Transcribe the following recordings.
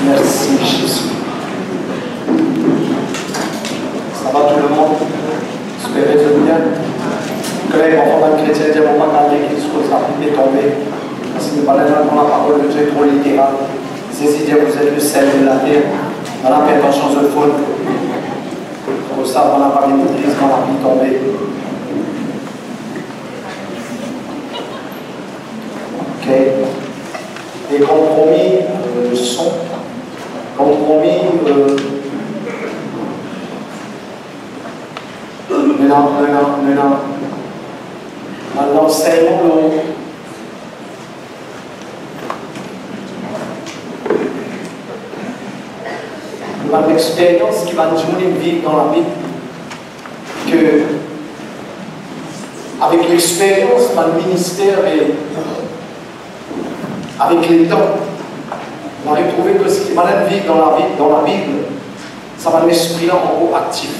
Merci Jésus. Ça va tout le monde? Espérez-vous bien. Que les enfants chrétiens disent on va pas l'église que ça est tombé. Parce que nous parlons la parole de Dieu trop littérale. Ceci dit, vous êtes le sel de la terre. On n'a pas attention de faune. Comme ça, on n'a pas l'église, on n'a pas tombé. Ok. Et compromis, le son. Compromis, maintenant, l'enseignement, l'expérience qui va nous vivre dans la Bible, que avec l'expérience, le ministère et avec les temps, on a trouvé que ce qui va vivre dans la Bible, ça va l'esprit là encore actif.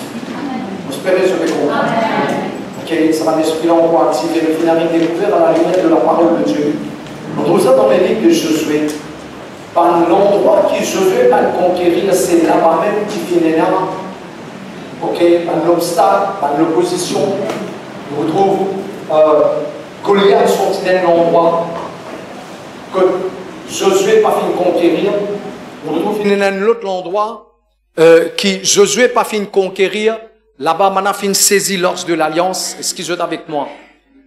J'espère que je vais comprendre. Okay, ça va l'esprit là encore actif et le final découvert à la lumière de la parole de Dieu. On trouve ça dans les livres de Josué. Par l'endroit qui Josué va conquérir, c'est là-bas même qui finit là. Ok, par l'obstacle, par l'opposition. On retrouve Goliath sorti d'un endroit que Josué n'a pas fini de conquérir. On retrouve dans l'autre endroit qui Josué n'a pas fini de conquérir. Là-bas, maintenant, fin saisi l'os de l'alliance. Est-ce qu'ils sont avec moi?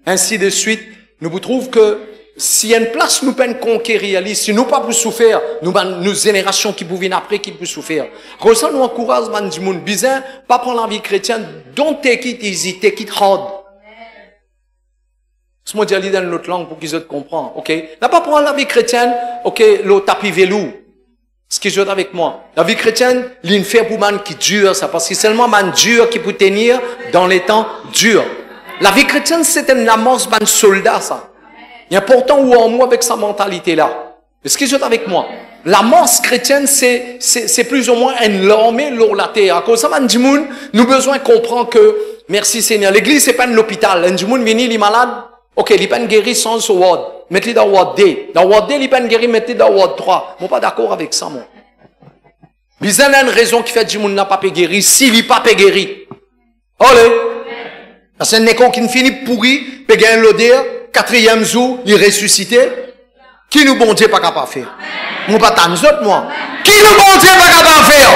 Ainsi de suite, nous vous trouvons que s'il y a une place, nous pouvons conquérir, si nous pas pour souffrir, nous générations qui vous viennent après, qui peuvent souffrir. Comme ça, nous encourageons, du monde bizarre, pas prendre la vie chrétienne, don't take it easy, take it hard. Ce mot dit dans l'autre langue pour qu'ils aient comprennent, ok? N'a pas prendre la vie chrétienne, ok, le tapis velou. Ce qui joue avec moi. La vie chrétienne, l'une fait pour man qui dure, ça, parce que c'est seulement man dur qui peut tenir dans les temps durs. La vie chrétienne, c'est une amorce man soldat, ça. Il est important ou en moi avec sa mentalité-là. Est-ce qu'ils sont avec moi? L'amorce chrétienne, c'est plus ou moins une armée sur la terre. À cause de ça, nous avons besoin de comprendre que, merci Seigneur, l'église, c'est pas un hôpital. Un monde vient, il est malade. Ok, il n'est pas guéri sans ce ward. Mettez-le dans ward D. Dans ward D, il n'est pas guéri, mettez-le dans ward 3. Je ne suis pas d'accord avec ça, moi. Mais il y a une raison qui fait que le n'a pas guéri, s'il n'est pas guéri. Allez. Parce que un école qui finit pourri, peut gagner l'odeur, 4e jour, il est ressuscité. Qui nous bon Dieu pas capable de faire? Moi, pas tant autres, moi. Qui nous bon Dieu pas capable de faire?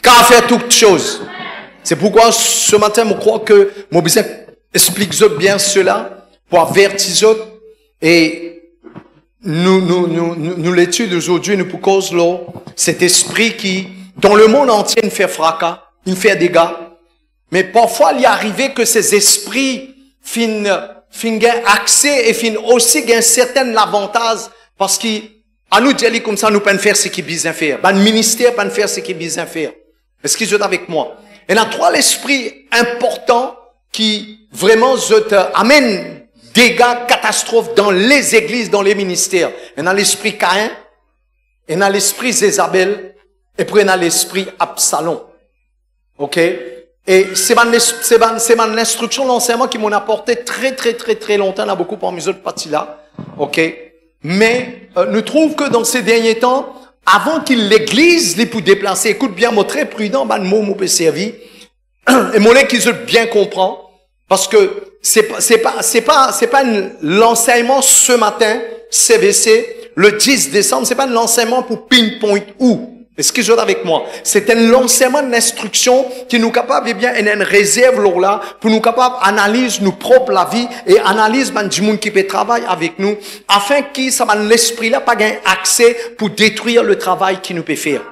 Qu'à faire toutes choses. C'est pourquoi ce matin, je crois que mon besoin explique bien cela pour avertir autres. Et nous l'étude aujourd'hui, nous pour cause là, cet esprit qui, dans le monde entier, il fait fracas, il fait dégâts. Mais parfois, il y arrive que ces esprits finissent accès et finissent aussi gagnent certains avantages parce qu'à nous dire comme ça, nous pouvons faire ce qui est bien faire. Le ministère peut faire ce qui est bien faire. Est-ce qu'ils sont avec moi? Il y a trois esprits importants qui vraiment amènent dégâts, catastrophes dans les églises, dans les ministères. Il y a l'esprit Caïn, il y a l'esprit Jézabel, et puis il y a l'esprit Absalom. Ok? Et c'est mon instruction, l'enseignement qui m'ont apporté très longtemps, dans beaucoup parmi les autres parties là. Ok? Mais, nous trouvons que dans ces derniers temps, avant qu'il l'église, les pour déplacer, écoute bien, moi très prudent, ben, mot peut servir. Et mon qui se bien comprend. Parce que c'est pas l'enseignement ce matin, CVC, le 10 décembre, c'est pas l'enseignement pour pinpoint où. Est-ce que vous êtes avec moi? C'est un enseignement d'instruction qui nous capable, bien, une réserve là, pour nous capable analyse nous propre la vie et analyse, du monde qui peut travailler avec nous, afin que ça l'esprit là, pas gain accès pour détruire le travail qui nous peut faire.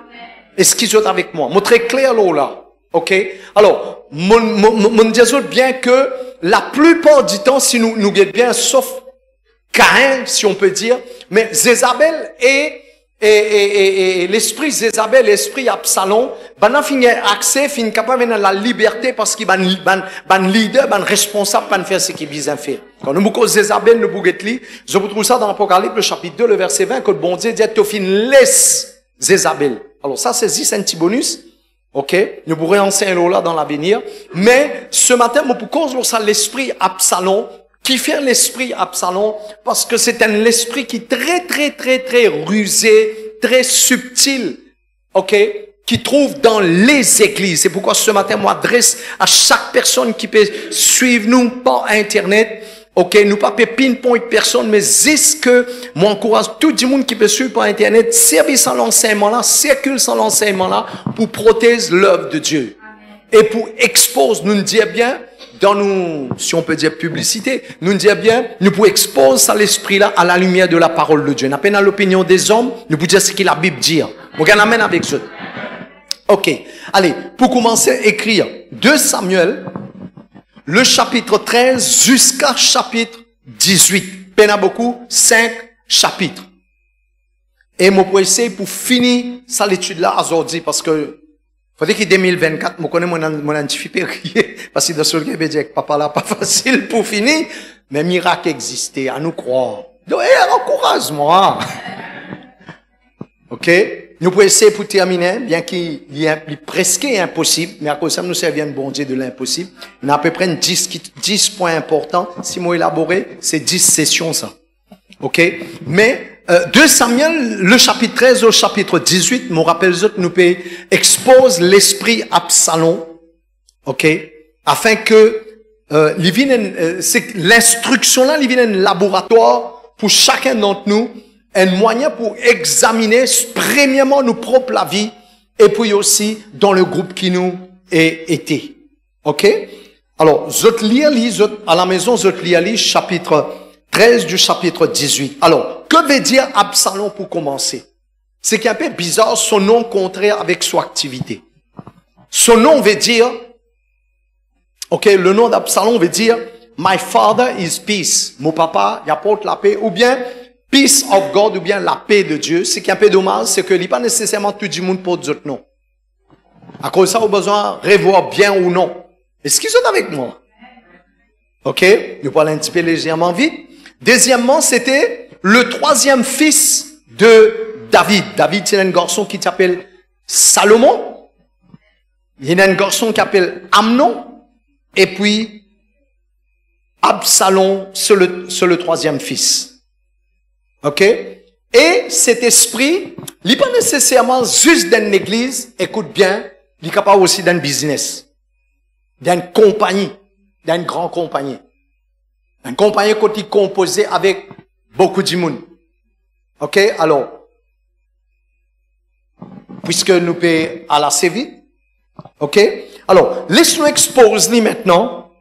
Est-ce que vous êtes avec moi? Moi, très clair là. Ok? Alors, mon disons bien que la plupart du temps, si nous guettons bien, sauf Caïn, si on peut dire, mais Jézabel et l'esprit Jézabel, l'esprit Absalom, ben finit accès, finit capable de la liberté parce qu'il ban leader, ban responsable, ban faire ce qu'il vient faire. Quand nous beaucoup Jézabel, nous bougetli, je vous trouve ça dans l'Apocalypse, le chapitre 2, le verset 20, que le bon Dieu dit, tu fin laisse Jézabel. Alors ça, c'est juste un petit bonus. Ok? Nous pourrons enseigner là dans l'avenir. Mais, ce matin, moi, pour cause de ça, l'esprit Absalom, Qui fait l'esprit Absalom? Parce que c'est un esprit qui est très rusé, très subtil, ok? Qui trouve dans les églises. C'est pourquoi ce matin, moi, adresse à chaque personne qui peut suivre nous par Internet. Ok, nous pas pinpoint personne, mais est-ce que moi encourage tout le monde qui peut suivre par Internet, servir sans l'enseignement là, circule sans l'enseignement là, pour protéger l'œuvre de Dieu. Amen. Et pour exposer, nous dire bien, dans nous, si on peut dire publicité, nous dire bien, nous pouvons exposer ça l'esprit là à la lumière de la parole de Dieu. N'a pas l'opinion des hommes, nous pouvons dire ce que la Bible dit. On amène avec ça. Ok. Allez, pour commencer à écrire 2 Samuel, le chapitre 13 jusqu'à chapitre 18. Peine beaucoup, 5 chapitres. Et moi, pour essayer, pour finir ça l'étude là aujourd'hui, parce que, faut dire que 2024, moi connais mon anticipé, parce que dans ce cas, dire que papa là, pas facile pour finir, mais miracle existait, à nous croire. Donc, encourage-moi. Ok? Nous pouvons essayer pour terminer, bien qu'il est presque impossible, mais à cause de ça, nous servons de bon Dieu de l'impossible. On a à peu près 10 points importants. Si moi élaboré, c'est 10 sessions, ça. Ok? Mais, 2 Samuel, le chapitre 13 au chapitre 18, me rappelle que nous pouvons expose l'esprit Absalom. Ok? Afin que, c'est l'instruction là, il vient un laboratoire pour chacun d'entre nous, un moyen pour examiner premièrement nos propres la vie et puis aussi dans le groupe qui nous est été. Ok? Alors, je lis à la maison, je lis chapitre 13 du chapitre 18. Alors, que veut dire Absalom pour commencer? C'est qu'il est un peu bizarre son nom contraire avec son activité. Son nom veut dire, ok, le nom d'Absalom veut dire My father is peace. Mon papa, il apporte la paix, ou bien peace of God, ou bien la paix de Dieu. Ce qui est un peu dommage, c'est que il n'est pas nécessairement tout le monde pour d'autres noms. À cause de ça, on a besoin de revoir bien ou non. Est-ce qu'ils sont avec moi? Ok? Je vais aller un petit peu légèrement vite. Deuxièmement, c'était le 3e fils de David. David, c'est un garçon qui s'appelle Salomon. Il y a un garçon qui s'appelle Amnon. Et puis, Absalom, c'est le 3e fils. Ok? Et cet esprit, il n'est pas nécessairement juste dans l'église, écoute bien, il est capable aussi d'un business, d'une compagnie, d'une grande compagnie. Une compagnie qui est composée avec beaucoup de monde. Ok? Alors, puisque nous pouvons aller assez vite, ok? Alors, laisse-nous exposer maintenant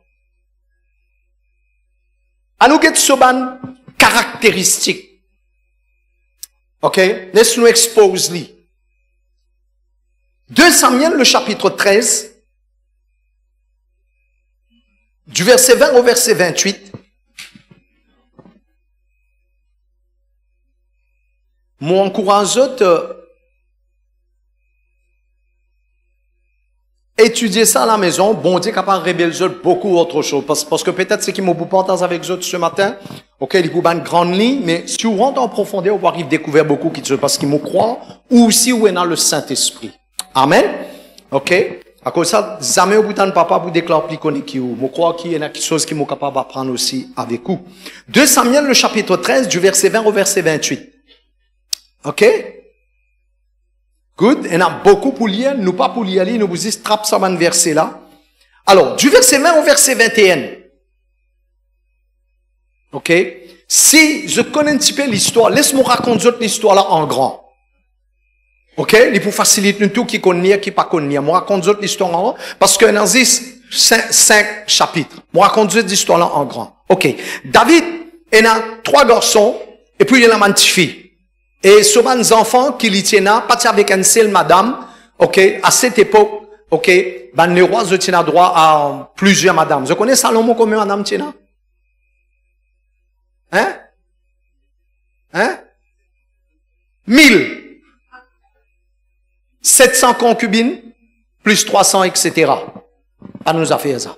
à nous get sur ban caractéristiques. Ok? Laisse-nous exposer. 2 Samuel, le chapitre 13, du verset 20 au verset 28. Moi, encourage étudier ça à la maison. Bon Dieu capable de révéler beaucoup autre chose. Parce que peut-être c'est qui m'ont partage avec eux ce matin. Ok, il y a une grande ligne, mais si vous rentrez en profondeur, vous arrivez à découvrir beaucoup qui se passe qui me croient, ou aussi où est dans le Saint-Esprit. Amen. Ok. À cause de ça, jamais au bout d'un papa vous déclare plus qu'on est qui ou. Je crois qu'il y a quelque chose qui m'est capable d'apprendre aussi avec vous. 2 Samuel, le chapitre 13, du verset 20 au verset 28. Ok? Good. Il y en a beaucoup pour lire, nous pas pour lire, nous vous dites, trappe ça dans verset là. Alors, du verset 20 au verset 21. Ok? Si je connais un petit peu l'histoire, laisse-moi raconter l'histoire là en grand. Ok? Il faut faciliter tout qui connaît, qui pas connaît. Moi raconte l'histoire en grand, parce que dans 5 chapitres. Moi raconte l'histoire là en grand. Ok? David, il y a 3 garçons, et puis il y a une petite fille. Et souvent, les enfants qui les tiennent, pas avec une seule madame, ok, à cette époque, ok, ben, les rois, je tiens droit à plusieurs madames. Je connais Salomon combien madame tient? Hein? 1000. 700 concubines, plus 300, etc. Pas nous a fait ça.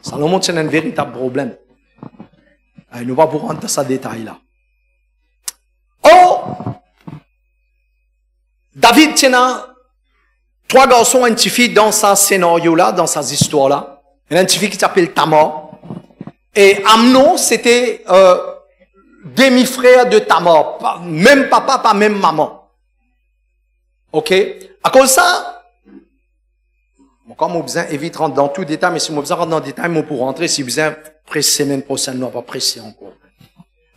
Salomon, c'est un véritable problème. Et nous va vous rentrer dans ce détail-là. Oh! David tient 3 garçons, une petite fille dans ce scénario-là, dans ces histoires-là. Il y a une petite fille qui s'appelle Tamar. Et Amnon, c'était demi-frère de Tamar. Même papa, pas même maman. OK? À cause de ça, comme on besoin évite rentrer dans tout le détail, mais si on besoin rentrer dans le détail, on peut rentrer, si vous besoin presser semaine prochaine, on va pas presser encore.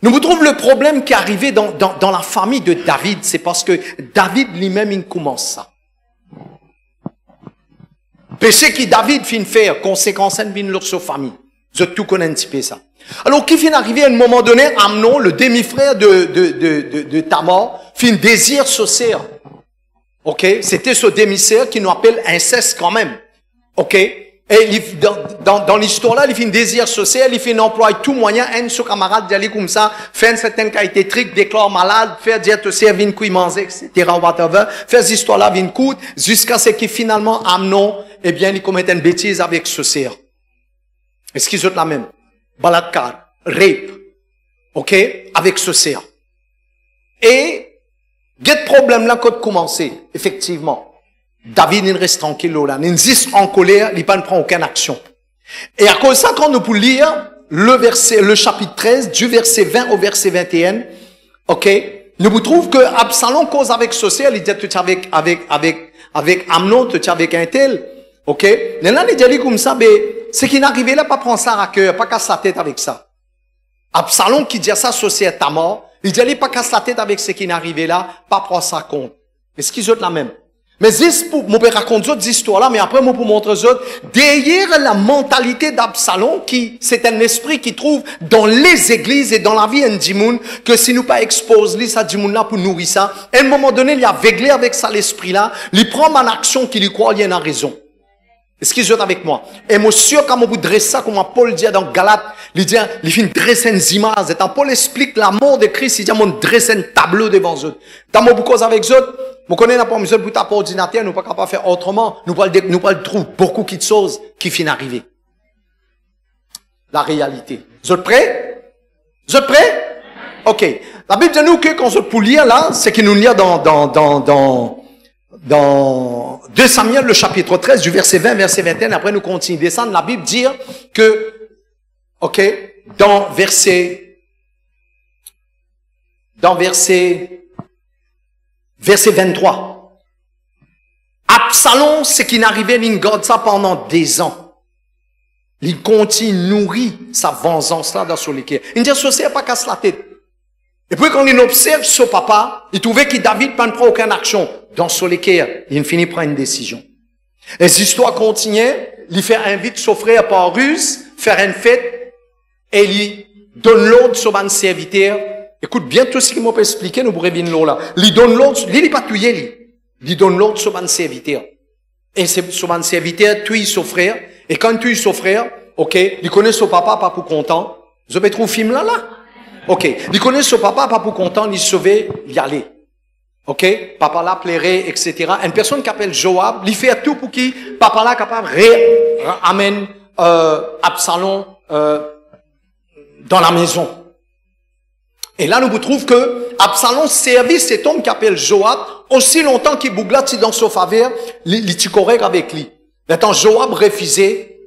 Nous vous trouvons le problème qui est arrivé dans la famille de David, c'est parce que David lui-même, il commence ça. Péché qui David finit faire, conséquence, il vient sur sa famille. Vous tout connaissez un petit peu ça. Alors, qui finit arriver à un moment donné, Amnon, le demi-frère de Tamar, finit désir social. OK? C'était ce demi-frère qui nous appelle inceste quand même. OK? Et dans l'histoire là, il fait un désir social, il fait un emploi tout moyen, un de ses camarades d'aller comme ça, faire une certaine qualité trick, déclare malade, faire dire te servir une couille manger, etc., whatever, faire cette histoire là, une coûte, jusqu'à ce que finalement, Amnon, eh bien, il commette une bêtise avec ce cerf. Est-ce qu'ils ont la même? Balatkar, rape. OK? Avec ce cerf. Et, quel problème là quand commencer, effectivement. David, il reste tranquille là. Il reste en colère, il ne prend aucune action. Et à cause de ça, quand nous pouvons lire le chapitre 13, du verset 20 au verset 21, OK? Nous vous trouvons que Absalom cause avec ce cerf, il dit tout avec Amnon, tout avec un tel. OK? Maintenant, il dit comme ça, mais, ce qui n'arrivait là, pas prendre ça à cœur, pas casser la tête avec ça. Absalom qui dit ça, associé à Tamar, il dit pas casser la tête avec ce qui n'arrivait là, pas prendre ça compte. Est-ce qu'ils ont la même? Mais moi, je raconte d'autres histoires là, mais après, moi, pour montrer d'autres, derrière la mentalité d'Absalom, c'est un esprit qui trouve dans les églises et dans la vie indimoun, que si nous pas exposons ça, dimoun là, pour nourrir ça, à un moment donné, il a aveuglé avec ça l'esprit là, il prend une action qui lui croit, il y a raison. Est-ce qu'ils sont avec moi? Et moi, sûr, quand on vous dresse ça, comme Paul dit dans Galate, il dit, il fait une dresse une image. Et quand Paul explique la mort de Christ, il dit, on dresse un tableau devant eux. Quand on vous cause avec eux, vous connaissez pas besoin de taper ordinateur, nous pas capable de faire autrement. Nous pas trouver beaucoup de choses qui finissent arriver. La réalité. Vous êtes prêts? Vous êtes prêts? OK. La Bible dit nous que quand on peut lire là, c'est qu'il nous lit dans 2 Samuel, le chapitre 13, du verset 20, verset 21, après nous continuons descendre, la Bible dit que, OK, dans verset 23, Absalom, ce qui n'arrivait, il garde ça pendant des ans. Il continue nourrir sa vengeance là dans son cœur. Il dit, ce n'est pas casse la tête. Et puis quand il observe son papa, il trouvait que David ne prend aucune action. Dans son cœur, il finit par une décision. Les histoires continuent, il fait invite son frère par ruse, faire une fête, et il donne l'ordre sur un serviteur. Écoute bien tout ce qu'il m'a expliqué, nous pourrions venir là. Il donne l'ordre, il n'est pas tué, il donne l'ordre sur un serviteur. Et c'est sur un serviteur, tue son frère, et quand il tue son frère, OK, il connaît son papa, pas pour content. Vous avez trouvé le film là? OK, il connaît son papa, pas pour content, il sauver, y aller. OK? Papa là plairait, etc. Une personne qui appelle Joab, il fait tout pour qui papa là capable amène Absalom dans la maison. Et là, nous vous trouvons que Absalom servit cet homme qui appelle Joab aussi longtemps qu'il bouglatte dans son faveur, il est correct avec lui. Maintenant, Joab refusait,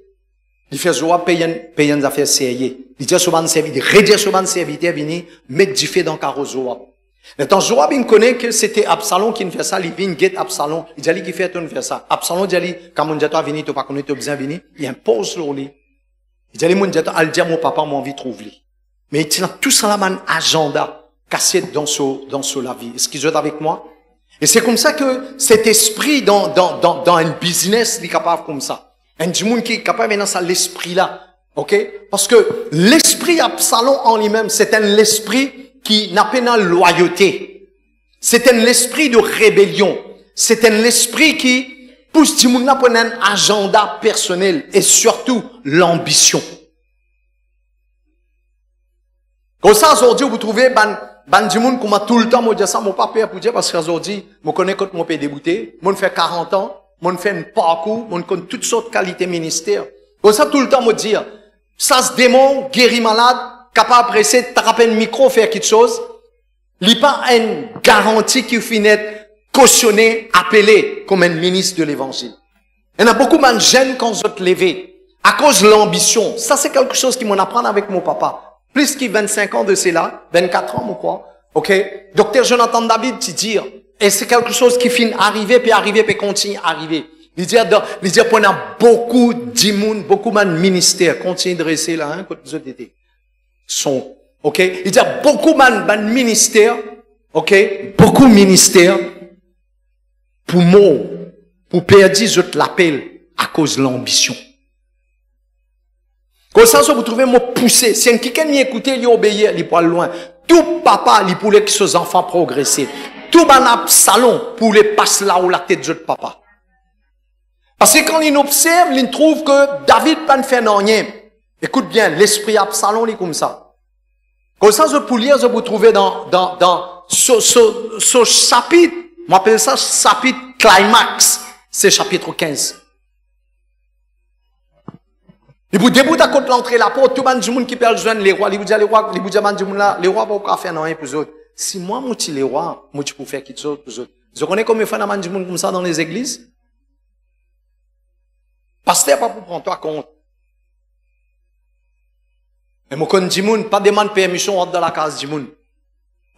il fait Joab payer une affaire sérieuses. Il dit souvent serviteur, redire souvent serviteur, venir mettre du feu dans le carreau Joab. Maintenant, Joab, il connaît que c'était Absalom qui fait ça, il vient guette Absalom. Il dit, qui fait faire ça? Absalom dit, quand mon dit, toi, venir, tu pas connaître, tu besoin venir. Il impose sur lui. Il dit, mon dit, al dire, mon papa, m'a envie de trouver. Mais il tient tout ça là, un agenda, cassé dans la vie. Est-ce qu'ils sont avec moi? Et c'est comme ça que cet esprit dans un business, il est capable comme ça. Un monde qui est capable dans ça, l'esprit là. OK? Parce que l'esprit Absalom en lui-même, c'est un esprit qui n'a pas de loyauté. C'est un esprit de rébellion. C'est un esprit qui pousse du monde à prendre un agenda personnel et surtout l'ambition. Comme ça, aujourd'hui, vous trouvez ban du monde qui m'a tout le temps, moi, dire ça, mon papa pour dire, parce qu'aujourd'hui, je connais quand mon père débuté, moi, fait 40 ans, moi, fait un parcours, moi, connais toutes sortes de qualités ministères. Comme ça, tout le temps, moi, dire, ça se démon, guéri malade, capable de presser, t'attraper un micro, faire quelque chose, il n'y a pas une garantie qui finit cautionné, appelé comme un ministre de l'évangile. Il y en a beaucoup de jeunes quand je te lever à cause de l'ambition. Ça, c'est quelque chose qui m'en apprend avec mon papa. Plus qu'il 25 ans de cela, 24 ans, mon quoi. OK? Docteur Jonathan David, tu dire, et c'est quelque chose qui finit arriver, puis continue à arriver. Il dit, qu'on a beaucoup d'immunes, beaucoup de ministères. Continue de rester là, hein, quand vous êtes sont. OK? Il dit, beaucoup de ministères, OK? Beaucoup de ministères, pour moi, pour perdre, je te l'appelle, à cause de l'ambition. Comme ça, vous trouvez moi poussé. Si quelqu'un m'écoute, il obéit, il peut aller loin. Tout papa, il voulait que ses enfants progressent. Tout ban salon pour les passer là où la tête de papa. Parce que quand il observe, il trouve que David ne fait rien. Écoute bien, l'esprit Absalom, il est comme ça. Comme ça, je peux lire, je vous trouver dans ce chapitre, on appelle ça chapitre climax, c'est chapitre 15. Il vous déboute à côté l'entrée la porte, tout le monde qui perd le jeune, les rois, il vous dit les rois, les rois vont pas faire rien pour eux autres. Si moi, je suis les rois, je peux faire quelque chose pour eux autres. Vous connaissez combien de fois de monde comme ça dans les églises? Pasteur, pas pour prendre toi compte. Mais moi, quand je dis, pas demande permission, on rentre dans la case du monde.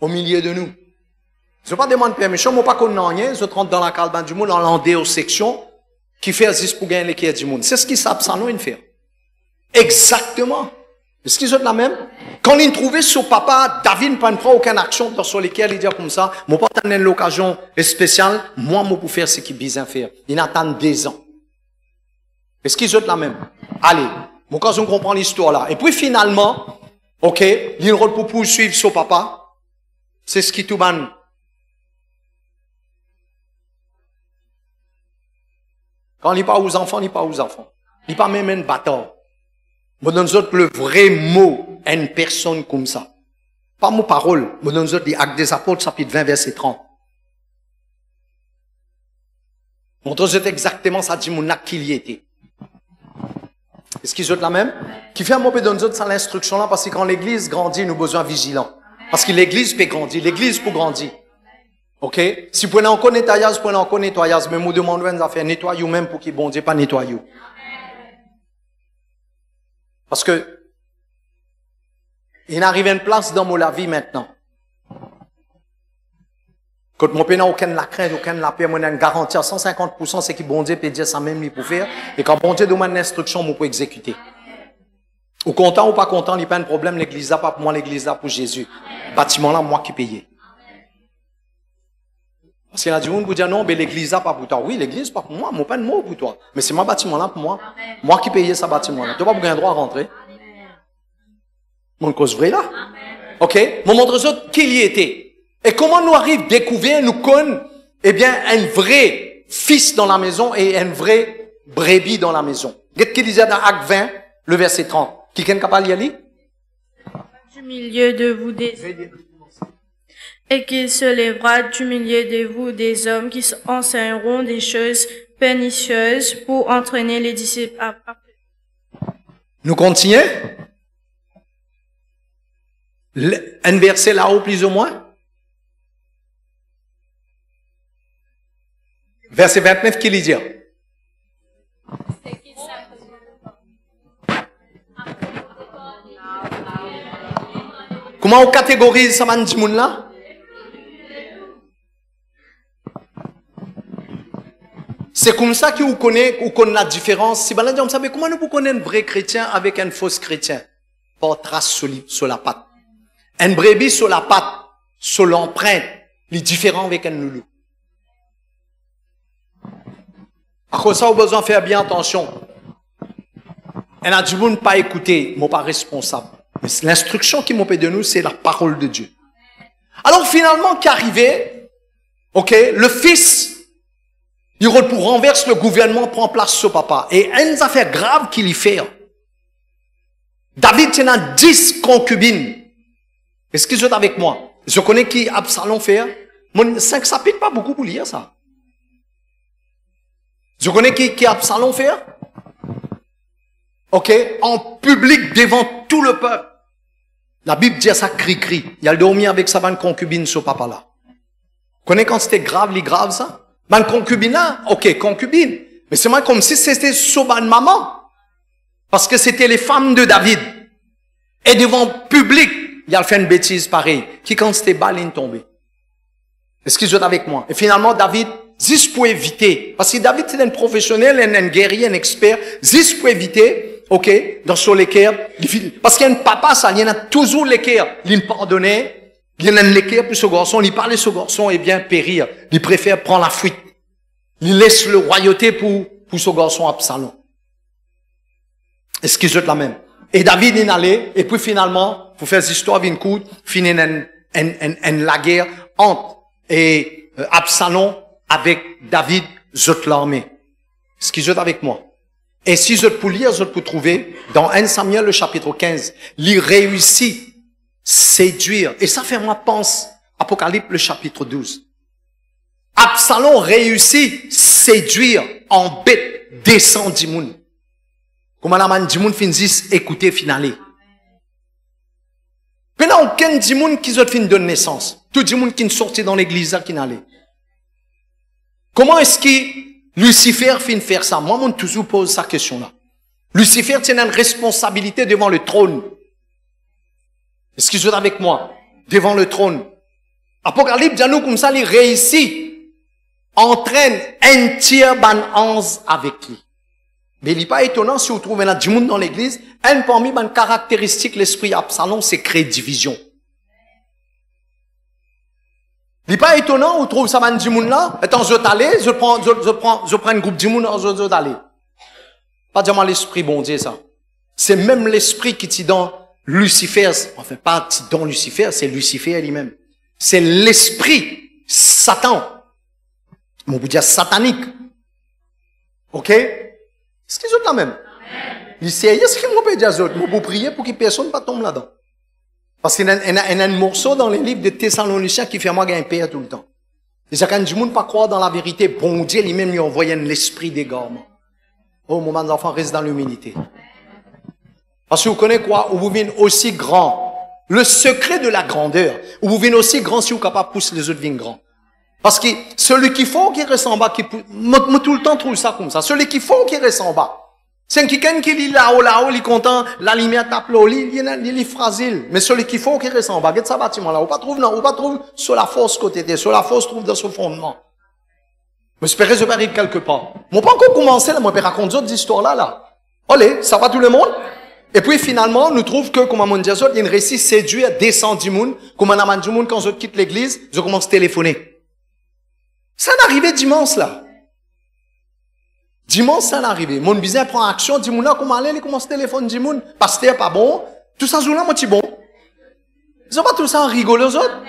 Au milieu de nous. Je ne pas demander permission, moi, pas qu'on n'a rien, je rentre dans la case du monde, en landé aux sections, qui fait juste pour gagner l'équipe du monde. C'est ce qui s'absent, il fait. Exactement. Est-ce qu'ils ont la même? Quand il trouvait son papa, David ne prend aucune action sur lesquelles il dit comme ça, mon papa a une occasion spéciale, moi, pour faire ce qu'il besoin faire. Il attend 2 ans. Est-ce qu'ils ont la même? Allez, mon cas, on comprend l'histoire là. Et puis finalement, ok, il rôle pour poursuivre son papa. C'est ce qui tout ban. Quand il n'est pas aux enfants, il n'est pas aux enfants. Il n'est pas même un bâtard. Mais dans autres, le vrai mot à une personne comme ça. Pas mon parole, mais dans autres, les Actes des Apôtres, chapitre 20, verset 30. Montre c'est exactement ça, dit mon acte qu'il y était. Est-ce qu'ils ont la même? Qui fait un mot dans autres, sans l'instruction là, parce que quand l'église grandit, nous avons besoin vigilants. Parce que l'église peut grandir, l'église peut grandir. Ok? Si vous prenez encore nettoyage, vous prenez encore nettoyage, mais vous demandez à faire nettoyer même pour qu'il bon Dieu pas nettoyer. Parce que, il arrive une place dans mon vie maintenant. Quand mon père n'a aucune la crainte, aucune la paix, moi, j'ai une garantie à 150%, c'est que bon Dieu peut dire ça même, il peut faire. Et quand bon Dieu demande une instruction, moi, peut exécuter. Ou content ou pas content, il n'y a pas de problème, l'église là, pas pour moi, l'église là, pour Jésus. Bâtiment là, moi qui paye. Parce qu'il y a du monde qui dit non, mais l'église là, pas pour toi. Oui, l'église, pas pour moi, moi, pas de mot pour toi. Mais c'est mon bâtiment là pour moi. Moi qui paye ce bâtiment là. Tu n'as pas le droit à rentrer. Mon cause vrai là. Ok? Mon montre autres qui y était. Et comment nous arrive découvrir, nous connaissons, eh bien, un vrai fils dans la maison et un vrai brebis dans la maison. Qu'est-ce qu'il disait dans Acte 20, le verset 30? Qui est capable d'y aller? Du milieu de vous et qu'il se lèvera du milieu de vous des hommes qui enseigneront des choses pernicieuses pour entraîner les disciples à... Nous continuons? Un verset là-haut, plus ou moins? Verset 29, qui lui dit? Comment on catégorise ça, man, là? C'est comme ça que vous connaissez la différence. Si vous savez comment nous connaissons un vrai chrétien avec un faux chrétien? Par trace sur la patte. Un brebis sur la patte, sur l'empreinte, il est différent avec un loulou. À cause de ça, vous avez besoin de faire bien attention. Et a du monde pas écouter, moi pas responsable. Mais l'instruction qui m'opère de nous, c'est la parole de Dieu. Alors finalement, qu'arrivait, ok, le fils, il roule pour renverser le gouvernement, prend place sur papa. Et une affaire grave qu'il y fait. David tient 10 concubines. Est-ce qu'ils sont avec moi? Je connais qui Absalom fait. Mon 5 chapitres, pas beaucoup pour lire ça. Je connais qui Absalom fait. Ok? En public devant tout le peuple. La Bible dit ça cri-cri. Il a dormi avec sa bonne concubine sur papa là. Connais quand c'était grave, les graves, ça? Ben, concubine là, ok, concubine. Mais c'est moi comme si c'était Soban maman. Parce que c'était les femmes de David. Et devant public, il a fait une bêtise pareille. Qui quand c'était baline tombée. Est-ce qu'ils sont avec moi? Et finalement, David, juste pour éviter, parce que David c'est un professionnel, un guerrier, un expert, juste pour éviter, ok, dans son l'équerre, parce qu'il y a un papa, ça, il y en a toujours l'équerre, il pardonnait, il y en a un l'équerre pour ce garçon, il parle de ce garçon et bien périr, il préfère prendre la fuite. Il laisse le royauté pour ce garçon Absalom. Est-ce qu'ils sont la même? Et David est allé, et puis finalement, pour faire cette histoire d'une courte, finit la guerre entre Absalom avec David, zot l'armée. Est-ce qu'ils sont avec moi? Et si je peux lire, je peux trouver, dans 1 Samuel, le chapitre 15, il réussit séduire. Et ça fait moi pense, Apocalypse, le chapitre 12. Absalom réussit séduire en bête, descend Dimoun. Comme la man Dimoun finit écouter finale. Maintenant, aucun Dimoun qui zot fin donne naissance. Tout Dimoun qui ne sortit dans l'église, qui n'allait. Comment est-ce que Lucifer finit faire ça? Moi, on toujours pose sa question-là. Lucifer tient une responsabilité devant le trône. Est-ce qu'ils sont avec moi? Devant le trône. Apocalypse, dit nous comme ça, il réussit, entraîne un tiers ban 11 avec lui. Mais il n'est pas étonnant si vous trouvez là du monde dans l'église, un parmi les caractéristiques l'esprit Absalom, c'est créer division. Il n'est pas étonnant, vous trouvez ça dans du monde là, étant je prends un groupe du monde, je aller. Pas dire l'esprit bon Dieu ça. C'est même l'esprit qui t'y donne Lucifer, enfin pas t'y donne Lucifer, c'est Lucifer lui-même. C'est l'esprit Satan. On peut dire satanique. Ok? Est-ce qu'ils sont là même? Il sait, est-ce qu'ils m'ont pas dit à eux? Moi, prier pour que personne ne tombe là-dedans. Parce qu'il y a un morceau dans les livres de Thessaloniciens qui fait moi gagner paix tout le temps. Et ça, quand du monde pas croire dans la vérité, bon Dieu lui-même lui envoie l'esprit d'égarement. Oh, moment d'enfant, reste dans l'humilité. Parce que vous connaissez quoi? Vous venez aussi grand. Le secret de la grandeur. Vous venez aussi grand si vous êtes capable de pousser les autres vignes grands. Parce que celui qui faut qui reste en bas, moi tout le temps trouve ça comme ça. Celui qui faut qui reste en bas. C'est quelqu'un qui lit là-haut, il est content, la lumière tape là, il est fragile. Mais celui qui faut qui reste en bas, regarde ce bâtiment là, on pas trouve sur la force côté, sur la force trouve dans ce fondement. Mais j'espère que je vais arriver quelque part. Moi pas encore commencé là, moi je vais raconter d'autres histoires là. Allez, ça va tout le monde? Et puis finalement, nous trouvons que, comme on dit, il y a une récit séduire, descend du monde, comme on a dit du monde quand je quitte l'église, je commence à téléphoner. Ça n'est arrivé dimanche là. Dimanche, ça n'est arrivé. Mon business prend action, dit mon là, comment aller, il commence à téléphoner, dit mon, pasteur pas bon. Tout ça, jour là, moi, tu bon. Ils ont pas tout ça en rigoler aux autres.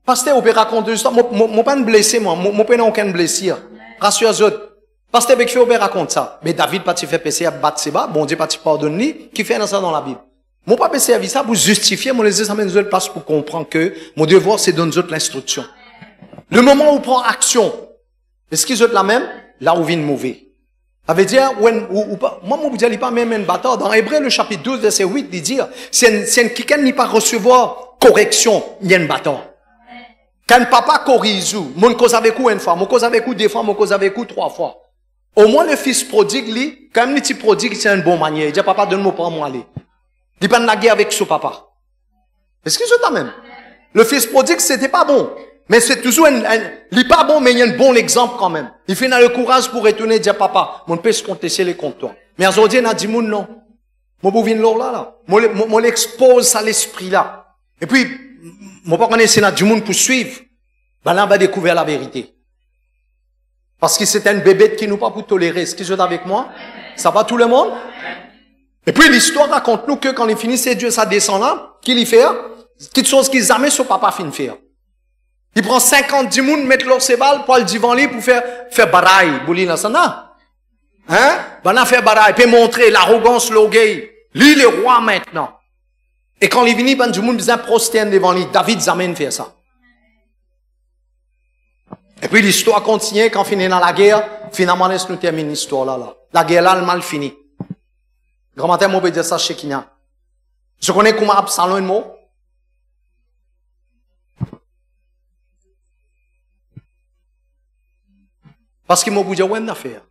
Pasteur, on peut raconter ça. Moi, pas de blessé, moi pas aucun blessure. Rassure aux autres. Pasteur, avec fait, on peut raconter ça. Mais David, pas fait péché à battre ses bas, bon Dieu, pas pardonne lui, qui fait ça dans la Bible. Moi, pas péché à ça pour justifier, moi, les amène aux autres place pour comprendre que mon devoir, c'est de donner aux autres l'instruction. Le moment où on prend action, est-ce qu'ils ont la même? Là où vient mauvais. Ça veut dire, moi, je ne dis pas même un bâtard. Dans Hébreu, le chapitre 12, verset 8, il dit, c'est quelqu'un n'est pas recevoir correction, il y a un bâtard. Quand papa corrige, mon cause avec vous une fois, mon cause avec vous deux fois, mon cause avec vous trois fois. Au moins, le fils prodigue, lui, quand même, le petit prodigue, c'est une bonne manière. Il dit, papa, donne-moi pas moi aller. Il pas de la guerre avec son papa. Est-ce que c'est ça même? Le fils prodigue, c'était pas bon. Mais c'est toujours il n'est pas bon, mais il y a un bon exemple quand même. Il fait le courage pour retourner et dire, papa, mon père se contester les comptes toi. Mais aujourd'hui, il a dit, non. Moi, je viens là. Moi, l'expose à l'esprit là. Et puis, moi, pas connaître c'est du monde pour suivre. Ben là, on va découvrir la vérité. Parce que c'est un bébé qui nous pas pour tolérer. Est-ce qu'ils sont avec moi? Ça va tout le monde? Et puis, l'histoire raconte-nous que quand il finit ses dieux, ça descend là, qu'il y fait, quelque chose qu'ils jamais son papa finit faire. Il prend 50 dimoun, mettre leur séval, pour le divan libre, pour faire baraille. Bouli là, ça n'a? Hein? Ben, on a fait baraille, puis montrer l'arrogance, l'orgueil. Lui, le roi maintenant. Et quand il vient, ben, du monde, bien prosterne devant lui. David Zamen fait ça. Et puis, l'histoire continue, quand on finit dans la guerre, finalement, laisse nous terminer l'histoire là. La guerre là, elle mal finie. Grand-mère, moi, peut dire ça chez Kenya. Je connais comment Absalom est mort. Parce qu'il m'a dit, ouais, une affaire.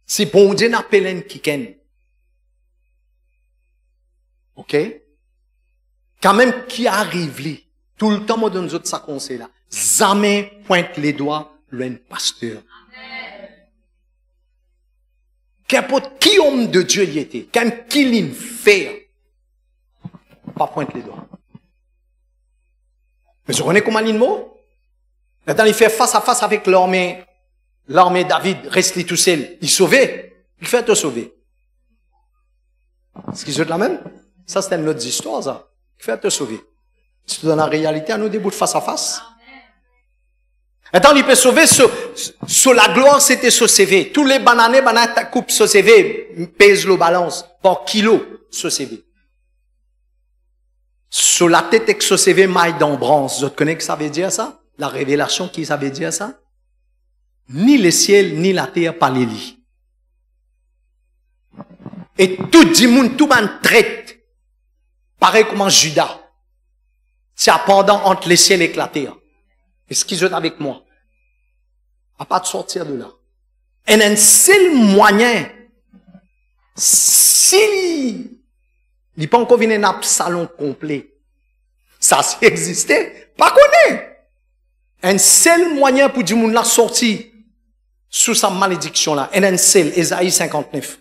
Si bon Dieu n'a pas l'un qui ken. OK? Quand même, qui arrive, lui, tout le temps, moi, donne nous autres ça conseil là. Jamais pointe les doigts, l'un pasteur. Qu'importe qui homme de Dieu il était, quand qui l'in fait, pas pointe les doigts. Mais je connais comment l'in mot? Maintenant, il fait face à face avec l'armée David, reste tout seul. Il sauvait. Il fait te sauver. Est-ce qu'ils ont de la même? Ça, c'est une autre histoire, ça. Il fait te sauver. C'est dans la réalité, à nous débouts de face à face. Maintenant, il peut sauver sur la gloire, c'était ce CV. Tous les bananes coupent ce CV, pèse le balance, par kilo, ce CV. Sur la tête avec ce CV, maille d'embrance. Vous connaissez que ça veut dire ça? La révélation, qui ça veut dire ça? Ni le ciel, ni la terre, pas les lits. Et tout le monde, tout le monde traite. Pareil comme Judas. C'est pendant entre le ciel et la terre. Est-ce qu'ils sont avec moi? À pas de sortir de là. Et un seul moyen, si il n'est pas encore venu un salon complet, ça s'est existé, pas connaît. Un seul moyen pour du monde la sortir sous sa malédiction là, un seul, Ésaïe 59.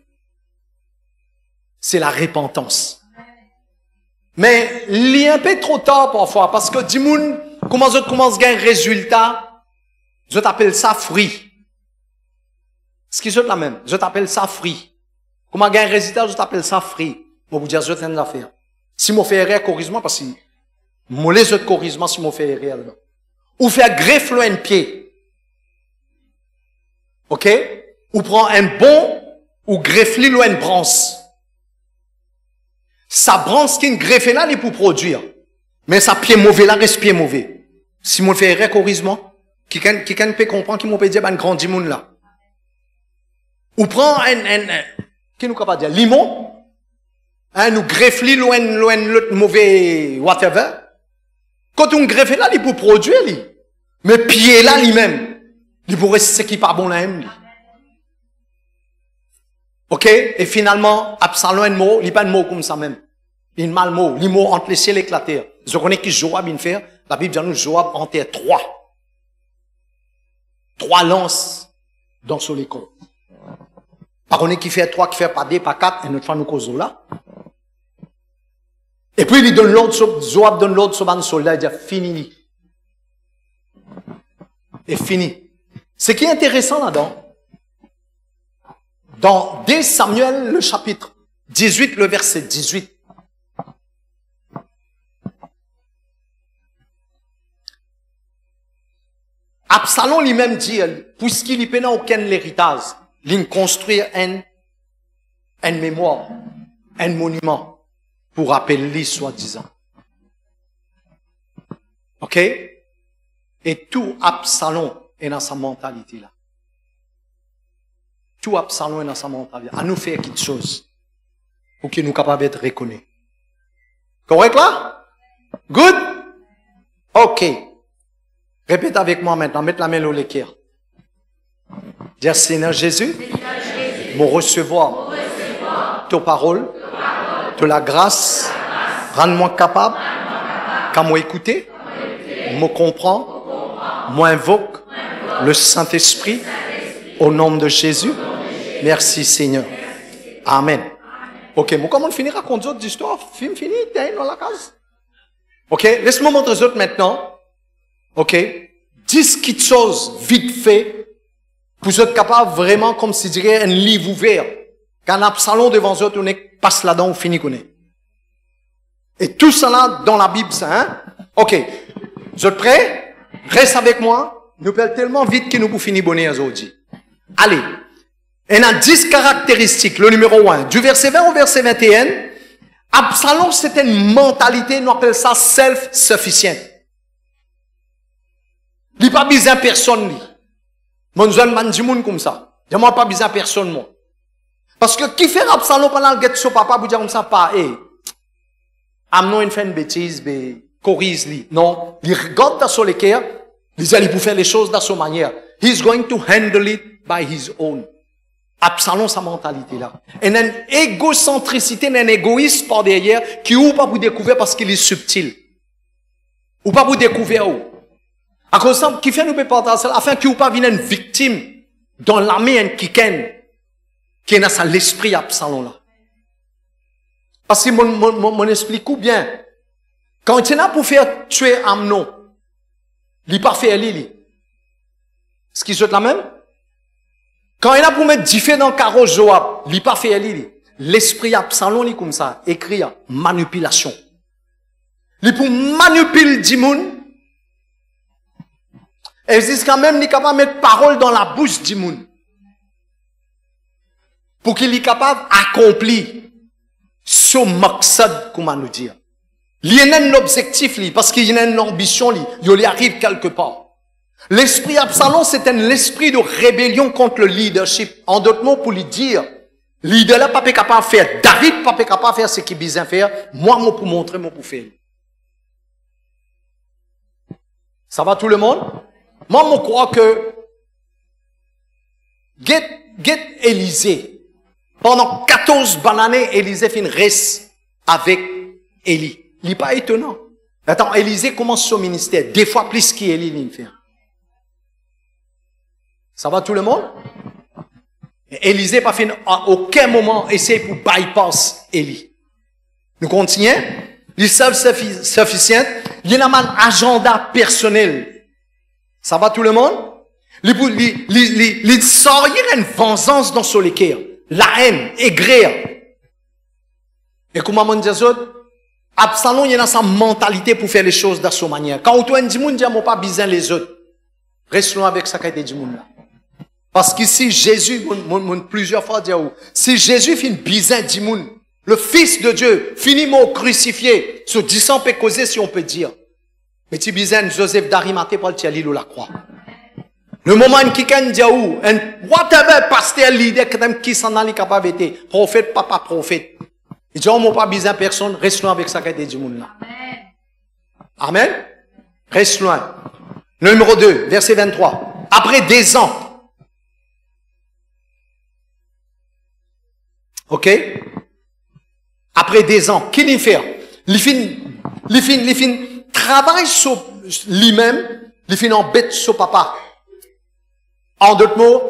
C'est la repentance. Mais il est un peu trop tard parfois, parce que du monde commence à gagner un résultat, je t'appelle ça fruit. Ce qui est la même, je t'appelle ça fruit. Comment gagner un résultat, je t'appelle ça fruit. Je vais vous dire, je t'ai une affaire. Si je fais erreur, corrige-moi, parce que je laisse corrige-moi si je fais erreur là. Ou faire greffe un pied. OK? Ou prend un bon, ou greffe une branche. Sa branche qui est greffée là, il est pour produire. Mais sa pied mauvais là, reste pied mauvais. Si je fais erreur, corrige-moi. Qui peut comprendre, qui peut dire, ben, grand dimoun là. Ou prend qui nous capable dire, limon. Nous greffe loin l'autre mauvais, whatever. Quand on greffe là, il pour produire, lui. Mais pied là, lui-même, il pour rester ce qui pas bon là, lui. OK? Et finalement, Absalom, un mot, il n'est pas un mot comme ça même. Il mal mot, les mots entre les ciels et la terre. Je connais que Joab, il fait, la Bible dit nous, Joab enterre 3. 3 lances dans son école. Par contre, qui fait 3, qui fait pas 2, pas 4, et notre fois nous cause là. Et puis, il donne l'ordre, Joab donne l'ordre sur un soldat, il dit, fini. Et fini. Ce qui est intéressant là-dedans, dans 2 Samuel, le chapitre 18, le verset 18, Absalom lui-même dit, puisqu'il n'y a aucun héritage, il construit un mémoire, un monument, pour rappeler soi-disant. OK? Et tout Absalom est dans sa mentalité là. Tout Absalom est dans sa mentalité. À nous faire quelque chose pour qu'il nous capable d'être reconnus. Correct là? Good? OK. Répète avec moi maintenant. Mettez la main au l'équerre. Dire Seigneur Jésus, me recevoir ta parole, de la grâce, rends-moi capable, qu'à m'écouter, me comprendre, m'invoque le Saint-Esprit au nom de Jésus. Merci Seigneur. Amen. OK, mais comment on finira à conduire d'autres histoires? Film fini, t'es dans la case. OK, laisse-moi montrer les autres maintenant. OK, 10 petites choses vite fait pour être capable vraiment, comme si dirait un livre ouvert. Quand Absalom devant eux, on passe là-dedans, on finit qu'on est. Et tout ça là, dans la Bible, ça, hein? OK. Vous êtes prêts? Reste avec moi. Nous parlons tellement vite que nous pouvons finir bonheur aujourd'hui. Allez. Il y a 10 caractéristiques. Le numéro 1. Du verset 20 au verset 21. Absalom, c'était une mentalité, nous appelons ça self-sufficient. Il n'y a pas besoin de personne. Mon jeune man dit comme ça. Il n'y a pas besoin de personne, moi. Parce que qui fait Absalom pendant le guet sur papa, vous dire comme ça, pas, Amnon, il fait une bêtise, mais corrige-lui. Non. Il regarde dans son équerre, il dit, il peut faire les choses dans son manière. He's going to handle it by his own. Absalom, sa mentalité là. Et une égocentricité, un égoïsme par derrière, qui ou pas vous découvrir parce qu'il est subtil. Ou pas vous découvrir où. À cause de ça, qui fait nous partager ça, afin qu'il ou pas vienne une victime dans l'armée qui est dans ça l'esprit Absalom là. Parce que mon explique ou bien, quand il est là pour faire tuer Amnon, il n'est pas fait lui. Ce qui est la même? Quand il est là pour mettre du feu dans le carreau Joab, il n'est pas fait lui. L'esprit Absalom, il est comme ça, écrit manipulation. Il est pour manipuler le monde. Et il dit quand même, il est capable de mettre parole dans la bouche du monde. Pour qu'il est capable d'accomplir ce maqsad, comment nous dire. Il y a un objectif, parce qu'il y a une ambition, il arrive quelque part. L'esprit Absalom, c'est l'esprit de rébellion contre le leadership. En d'autres mots, pour lui dire, leader là, pas capable de faire. David, pas capable de faire ce qu'il besoin faire. Moi, pour montrer, moi, pour faire. Ça va tout le monde? Moi, je crois que, get Élisée. Pendant 14 années, Élisée fait une race avec Élie. Il n'est pas étonnant. Attends, Élisée commence son ministère. Des fois plus qu'Élie il fait. Ça va tout le monde? Élisée n'a pas fait à aucun moment essayer pour bypass Élie. Nous continuons. Il est self-suffisant. Il a un agenda personnel. Ça va tout le monde? Il sort une vengeance dans son cœur. La haine, aigrir. Et comment on dit ça? Absalom, il a sa mentalité pour faire les choses de sa manière. Quand on dit, on dit, on pas besoin les autres. Restons avec ça qui a été dit, là. Parce que si Jésus, plusieurs fois dit, si Jésus finit besoin du monde, le Fils de Dieu, finit mot crucifié, sur 10 ans peut causer si on peut dire. Mais tu besoin Joseph d'Arimathée pour le tirer l'île ou la croix. Le moment où quelqu'un dit, whatever pasteur leader qui s'en a capable d'être, prophète, papa, prophète. Il dit, on n'a pas besoin de personne, reste loin avec ça qui a été dit, là. Amen. Reste loin. Numéro 2, verset 23. Après des ans. Ok? Après des ans, qu'il y fait? Il fin travaille sur lui-même, il fin embête sur papa. En d'autres mots,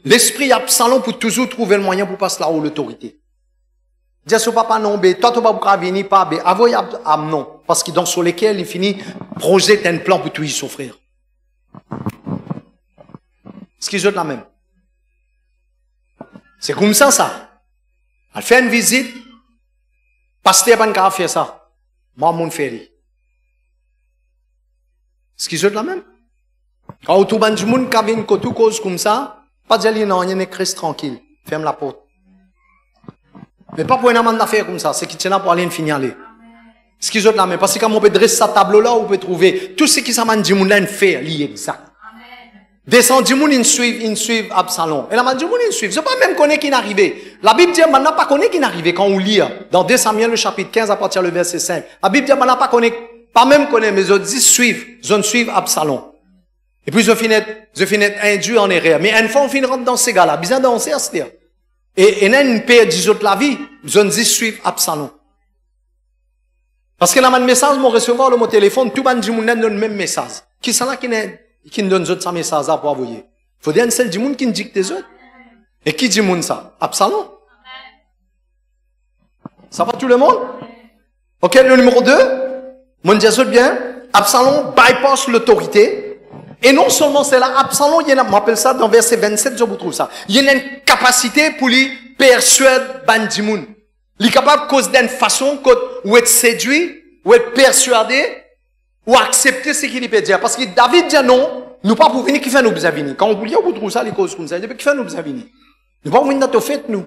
l'esprit Absalom pour toujours trouver le moyen pour passer là où l'autorité. Dire sur papa non, toi tu vas pas venir pas, avoyer non, parce que dans sur lesquels il finit projet un plan pour tout y souffrir. Ce qui est la même. C'est comme ça. Elle fait une visite, pasteur ban ka faire ça. Moi mon fait. Ce qui est la même. Quand tout le monde qui vient tout cause comme ça, pas dire non, il y a une crise tranquille, ferme la porte. Mais pas pour une amende d'affaires comme ça, c'est qui tient là pour aller finir aller. Ce qui est la même, parce que quand on peut dresser sa tableau là, on peut trouver tout ce qui s'amène du monde là, fait, exact. Descend du monde, ils suivent Absalom. Et la man du monde, ils suivent. C'est pas même connaître qui est arrivé. La Bible dit, maintenant pas connaître qui est arrivé quand on lit, dans 2 Samuel, le chapitre 15, à partir du verset 5. La Bible dit, maintenant pas connaître, pas même connaître, mais ils disent suivent Absalom. Et puis, je finis induit en erreur. Mais une fois, on finit rentrer dans ces gars-là, besoin danser à ce dire. Et une paix des autres la vie, je dis suivre Absalom. Parce que là, mon message, mon recevoir le mon téléphone, tout le monde dit, le même message. Qui sont là qui nous donne autres sa message pour envoyer? Faut dire une seule du monde qui nous dicte des autres. Et qui dit monde ça? Absalom. Ça va tout le monde? Ok, le numéro 2. Mon Dieu, bien. Absalom bypass l'autorité. Et non seulement c'est là, Absalom, il y a, on appelle ça dans verset 27, je vous trouve ça. Il y a une capacité pour lui persuader Bandimoun. Il est capable de causer d'une façon où être séduit, ou être persuadé, ou accepter ce qu'il peut dire. Parce que David dit non, nous pas pour venir qui fait nous besoin venir. Quand on vous trouve ça, les causes comme ça, il dit qui fait nous besoin venir. Nous pas venir dans nos fêtes, nous.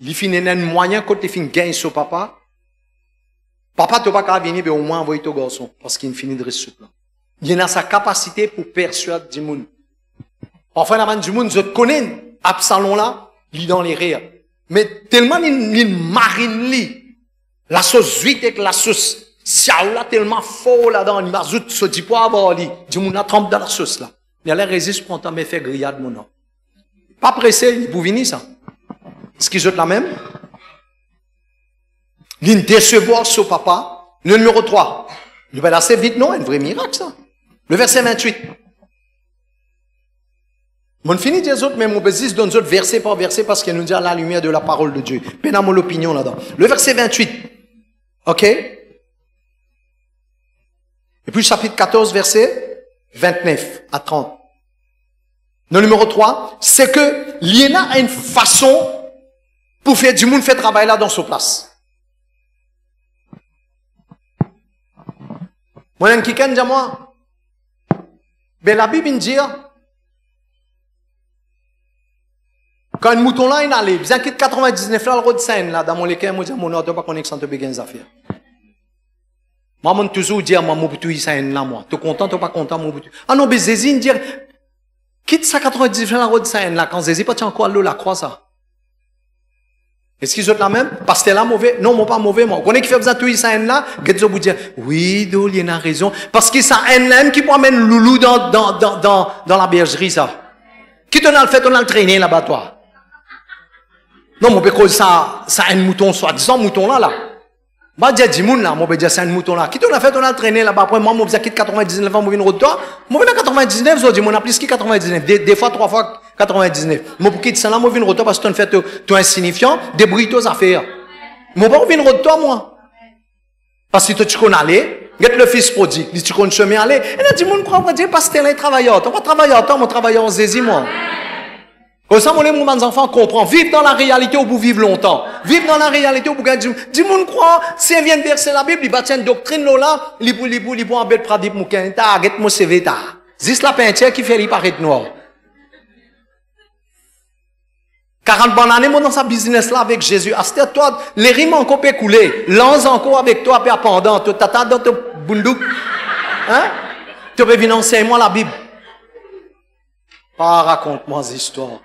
Il finit un moyen quand il finit gagner sur papa. Papa, tu vas pas venir, mais au moins envoyer ton garçon. Parce qu'il finit de rester là. Il a sa capacité pour persuader du monde. Enfin, la man du monde, je connais Absalom là, il est dans les rires. Mais tellement il marine li, la sauce huit avec la sauce siaou là, tellement fort là-dedans, il m'ajoute ce petit poivre li, du monde la trempe dans la sauce là. Il a l'air résiste pour entendre, mais fait grillade, mon nom. Pas pressé, pour venir, ça. Est-ce qu'ils ont la même? L'une décevoir son papa. Le numéro 3. Il va assez vite, non? Un vrai miracle, ça. Le verset 28. Mon fini des autres, mais mon bésis donne autres verset par verset parce qu'il nous dit à la lumière de la parole de Dieu. Peine à mon opinion là-dedans. Le verset 28. OK? Et puis chapitre 14, verset 29 à 30. Le numéro 3, c'est que l'IENA a une façon pour faire du monde fait travail là dans sa place. Moi, un quelqu'un dit à moi, ben la Bible dit, quand un mouton là, il allait, bien qu'il 99 là, le road scène là, dans mon équerre, moi, je dis, mon ordre, pas connexion, tu peux gagner affaires. Moi, je toujours dire, moi, mon bouton, il s'en là, moi. Tu es content, tu n'es pas content, mon bouton. Ah non, mais Zézine, dire, quitte ça 99 là, la road scène là, quand Zézine, pas tu encore l'eau, la croix, ça. Est-ce qu'ils ont la même? Parce que là, mauvais? Non, moi, pas mauvais, moi. On connaît qui fait besoin de tout ça, là, qu'est-ce que vous dire? Oui, d'où il y a raison. Parce que ça, un qui peut amener loulou dans la bergerie, ça. Qui t'en a le fait, on a le traîné là-bas, toi? Non, mon péco, ça, un mouton, soit disant mouton là. Bah, j'ai dit, là, mon péco, c'est un mouton là. Qui t'en a fait, on a le traîné là-bas. Après, moi, mon péco, quitte 99 ans, mon péco, toi. Mon péco, 99, je dis, mon a plus qui 99. Des fois, 3 fois 99. Mon péco, ça là, mon péco, toi, parce que tu fait, tu insignifiant, débrouille tes affaires. Mon péco, vient toi, moi. Parce que tu connais aller, get le fils prodigue, dit, tu connais chemin aller. Et là, dis, mon croit, on va dire, parce que t'es un travailleur. T'es pas travailleur, toi, mon travailleur en zézi, moi. Comme ça, mon enfant comprend. Vivre dans la réalité où vous vivez longtemps. Vivre dans la réalité où vous gagnez. Dis, mon croit, si elle vient de verser la Bible, il va tirer une doctrine là, il pour en bête pradip mouken, ta, get mo CV ta. Zis la peinture qui fait, il paraît noir. 40 bonnes années, moi, dans sa business là avec Jésus. À cette toi, les rimes encore peut couler. Lance encore avec toi, puis pendant, tu t'attends dans ton bundouk. Hein? Tu peux venir enseigner moi la Bible. Pas raconte-moi ces histoires.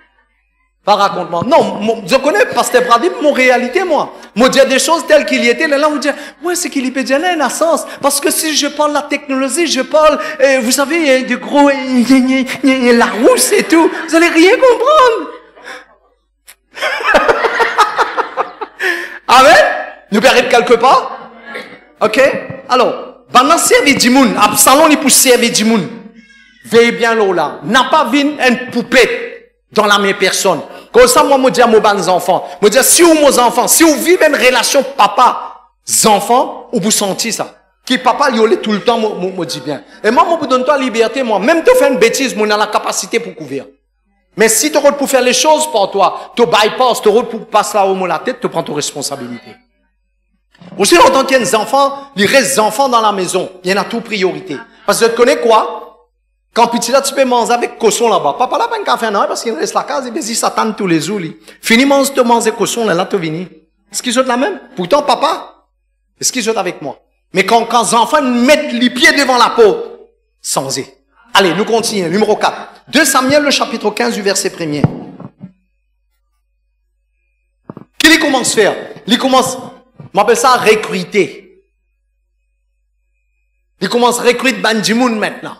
Pas raconte-moi. Non, je connais Pasteur Pradip, mon réalité, moi. Moi, dire des choses telles qu'il y était, là, vous dire, ouais, c'est qu'il y peut dire, là, un sens. Parce que si je parle la technologie, je parle, vous savez, il y a de gros, la rousse et tout. Vous allez rien comprendre. Amen? Nous perdons quelque part? Ok? Alors, pendant servir du monde, Absalom, il pour servir du monde. Veillez bien là. N'a pas vu une poupée dans la même personne. Comme ça, moi, je dis à mes enfants, je dis, si vous, mes enfants, si vous vivez une relation papa-enfant, vous sentez ça. Qui papa, il y tout le temps, moi, dis bien. Et moi, je vous donne la liberté, moi. Même tu fais une bêtise, moi, on a la capacité pour couvrir. Mais si tu rôle pour faire les choses pour toi, tu bypass, tu rôle pour passer là haut la tête, tu prends ton responsabilité. Aussi longtemps qu'il y a des enfants, il reste des enfants dans la maison. Il y en a tout priorité. Parce que tu connais quoi? Quand petit là, tu peux manger avec cochon là-bas. Papa là, pas un café non, parce qu'il reste la case, et bien, il s'attend tous les jours, Fini manger, tu manges cochon, là, tu viens. Est-ce qu'ils sont la même? Pourtant, papa, est-ce qu'ils sont avec moi? Mais quand les enfants mettent les pieds devant la porte, sans y. Allez, nous continuons. Numéro 4. 2 Samuel, le chapitre 15 du verset 1er. Qu'il commence à faire? Il commence, on appelle ça recruter. Il commence à recruter Bandimoun maintenant.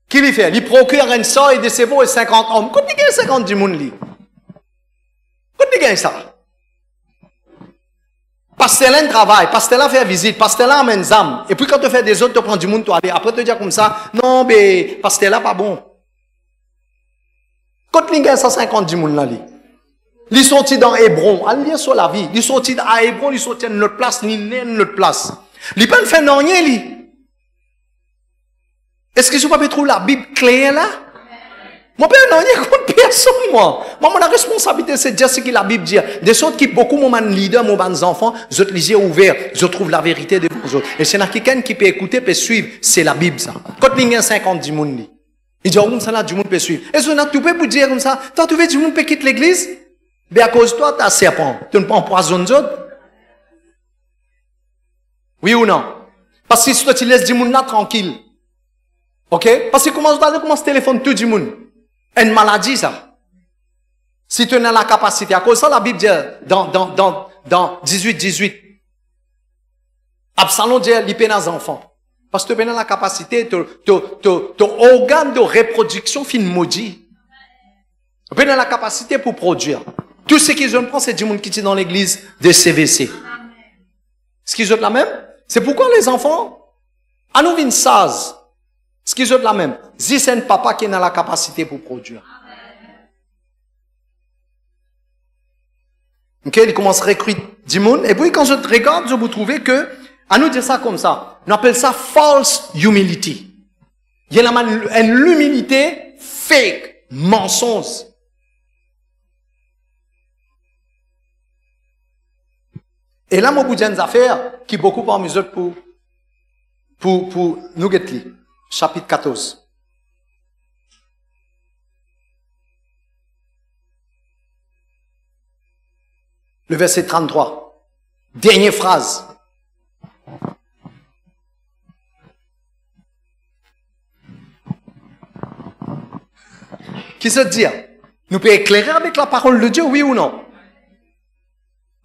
Qu'il fait? Il procure un sort et de ses veaux et 50 hommes. Quand il gagne 50 du monde, quand il gagne ça? Pasteur là, travaille, pasteur là, fait visite, pasteur là, amène âmes. Et puis quand tu fais des autres, tu prends du monde, tu aller. Après, tu dis comme ça, non, mais pasteur là, pas bon. Quand il gagne 150 du monde là, ils sont dans Hébron, à lire sur la vie. Ils sont à Hébron, ils sont à notre place, ni notre place. Ils ne peuvent faire rien, Est-ce que je peux pas trouver la Bible claire là? Moi, je ne sais pas personne, moi. Moi, mon responsabilité, c'est de dire ce que la Bible dit. Des autres qui, beaucoup, mon leader, mon enfants, je les yeux ouverts, je trouve la vérité de vous autres. Et c'est quelqu'un qui peut écouter, peut suivre. C'est la Bible, ça. Quand il y a 50 du monde, il dit, oh, ça là, du monde peut suivre. Et ce tu peux vous dire comme ça, tu as trouvé du monde peut quitter l'église? Ben, à cause de toi, tu as serpent. Tu ne peux pas empoisonner les autres? Oui ou non? Parce que si toi, tu laisses du monde là tranquille. Ok? Parce que comment tu téléphones tout du monde? Une maladie, ça. Si tu as la capacité. À cause de ça, la Bible dit, dans 18, Absalom dit, il peine aux enfants. Parce que tu as la capacité, ton organe de reproduction fin maudit. Tu as la capacité pour produire. Tout ce qu'ils ont pris, c'est du monde qui est dans l'église de CVC. Ce qu'ils ont la même, c'est pourquoi les enfants, à nous, une saz. Ce qu'ils ont la même. Si c'est un papa qui a la capacité pour produire. Ok, il commence à recruter du monde. Et puis, quand je regarde, je vous trouve que, à nous dire ça comme ça, on appelle ça false humility. Il y a une humilité fake, mensonge. Et là, moi, vous dis une affaire qui est beaucoup parmi les autres pour nous guetter. Chapitre 14. Le verset 33. Dernière phrase. Qui se dit, nous pouvons éclairer avec la parole de Dieu, oui ou non?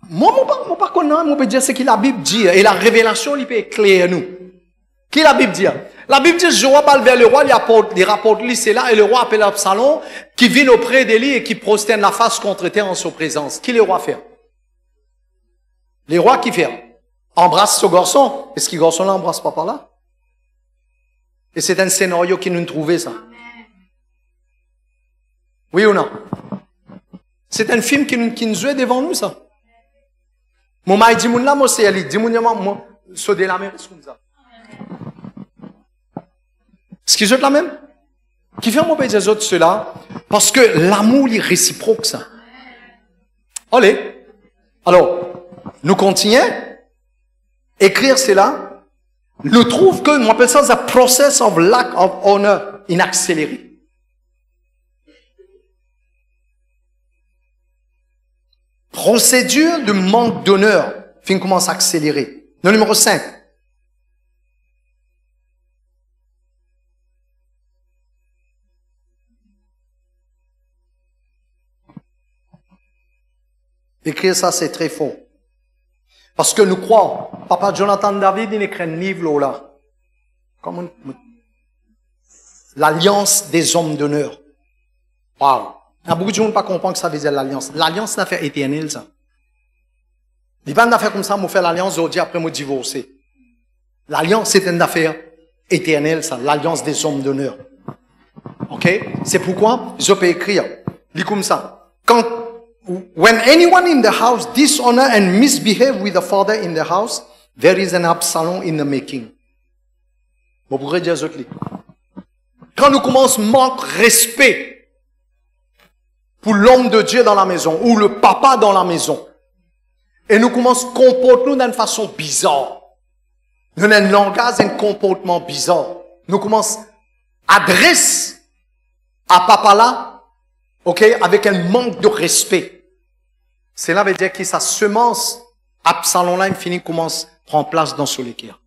Moi, mon par contre, non, je peux dire ce que la Bible dit, et la révélation, il peut éclairer nous. Qui la Bible dit? La Bible dit, je roi parle vers le roi, il rapporte lui, c'est là, et le roi appelle Absalom, qui vient auprès de lui et qui prosterne la face contre terre en sa présence. Qui le roi fait? Les rois qui fait? Embrasse ce garçon. Est-ce que ce garçon-là embrasse pas par là? Et c'est un scénario qui nous trouvait, ça. Oui ou non? C'est un film qui nous jouait devant nous, ça. Mon mari dit, mon là, moi, c'est Ali. Dis, moi, c'est de la mer, c'est comme ça. Ce qu'ils ont la même? Qui fait mon pays des autres cela? Parce que l'amour est réciproque, ça. Allez. Alors, nous continuons. Écrire cela. Nous trouve que, on appelle ça the process of lack of honor in accéléré. Procédure de manque d'honneur. Fin commence à accélérer. Le numéro 5. Écrire ça, c'est très faux. Parce que nous croyons, papa Jonathan David, il écrit un livre là. Comme l'alliance des hommes d'honneur. Wow. Il y a beaucoup de gens qui ne comprennent pas que ça veut dire l'alliance. L'alliance, c'est une affaire éternelle, ça. Il n'y a pas une affaire comme ça, moi faire l'alliance aujourd'hui après me divorcer. L'alliance, c'est une affaire éternelle, ça. L'alliance des hommes d'honneur. Ok? C'est pourquoi je peux écrire. Lis comme ça. When anyone in the house dishonor and misbehave with the father in the house, there is an Absalom in the making. Vous pourrez dire autre. Quand nous commençons manque respect pour l'homme de Dieu dans la maison, ou le papa dans la maison, et nous commençons à comporter d'une façon bizarre, nous avons un langage et un comportement bizarre, nous commençons à adresser à papa là, ok, avec un manque de respect. Cela veut dire que sa semence, Absalom là, il commence à prendre place dans ce cœur.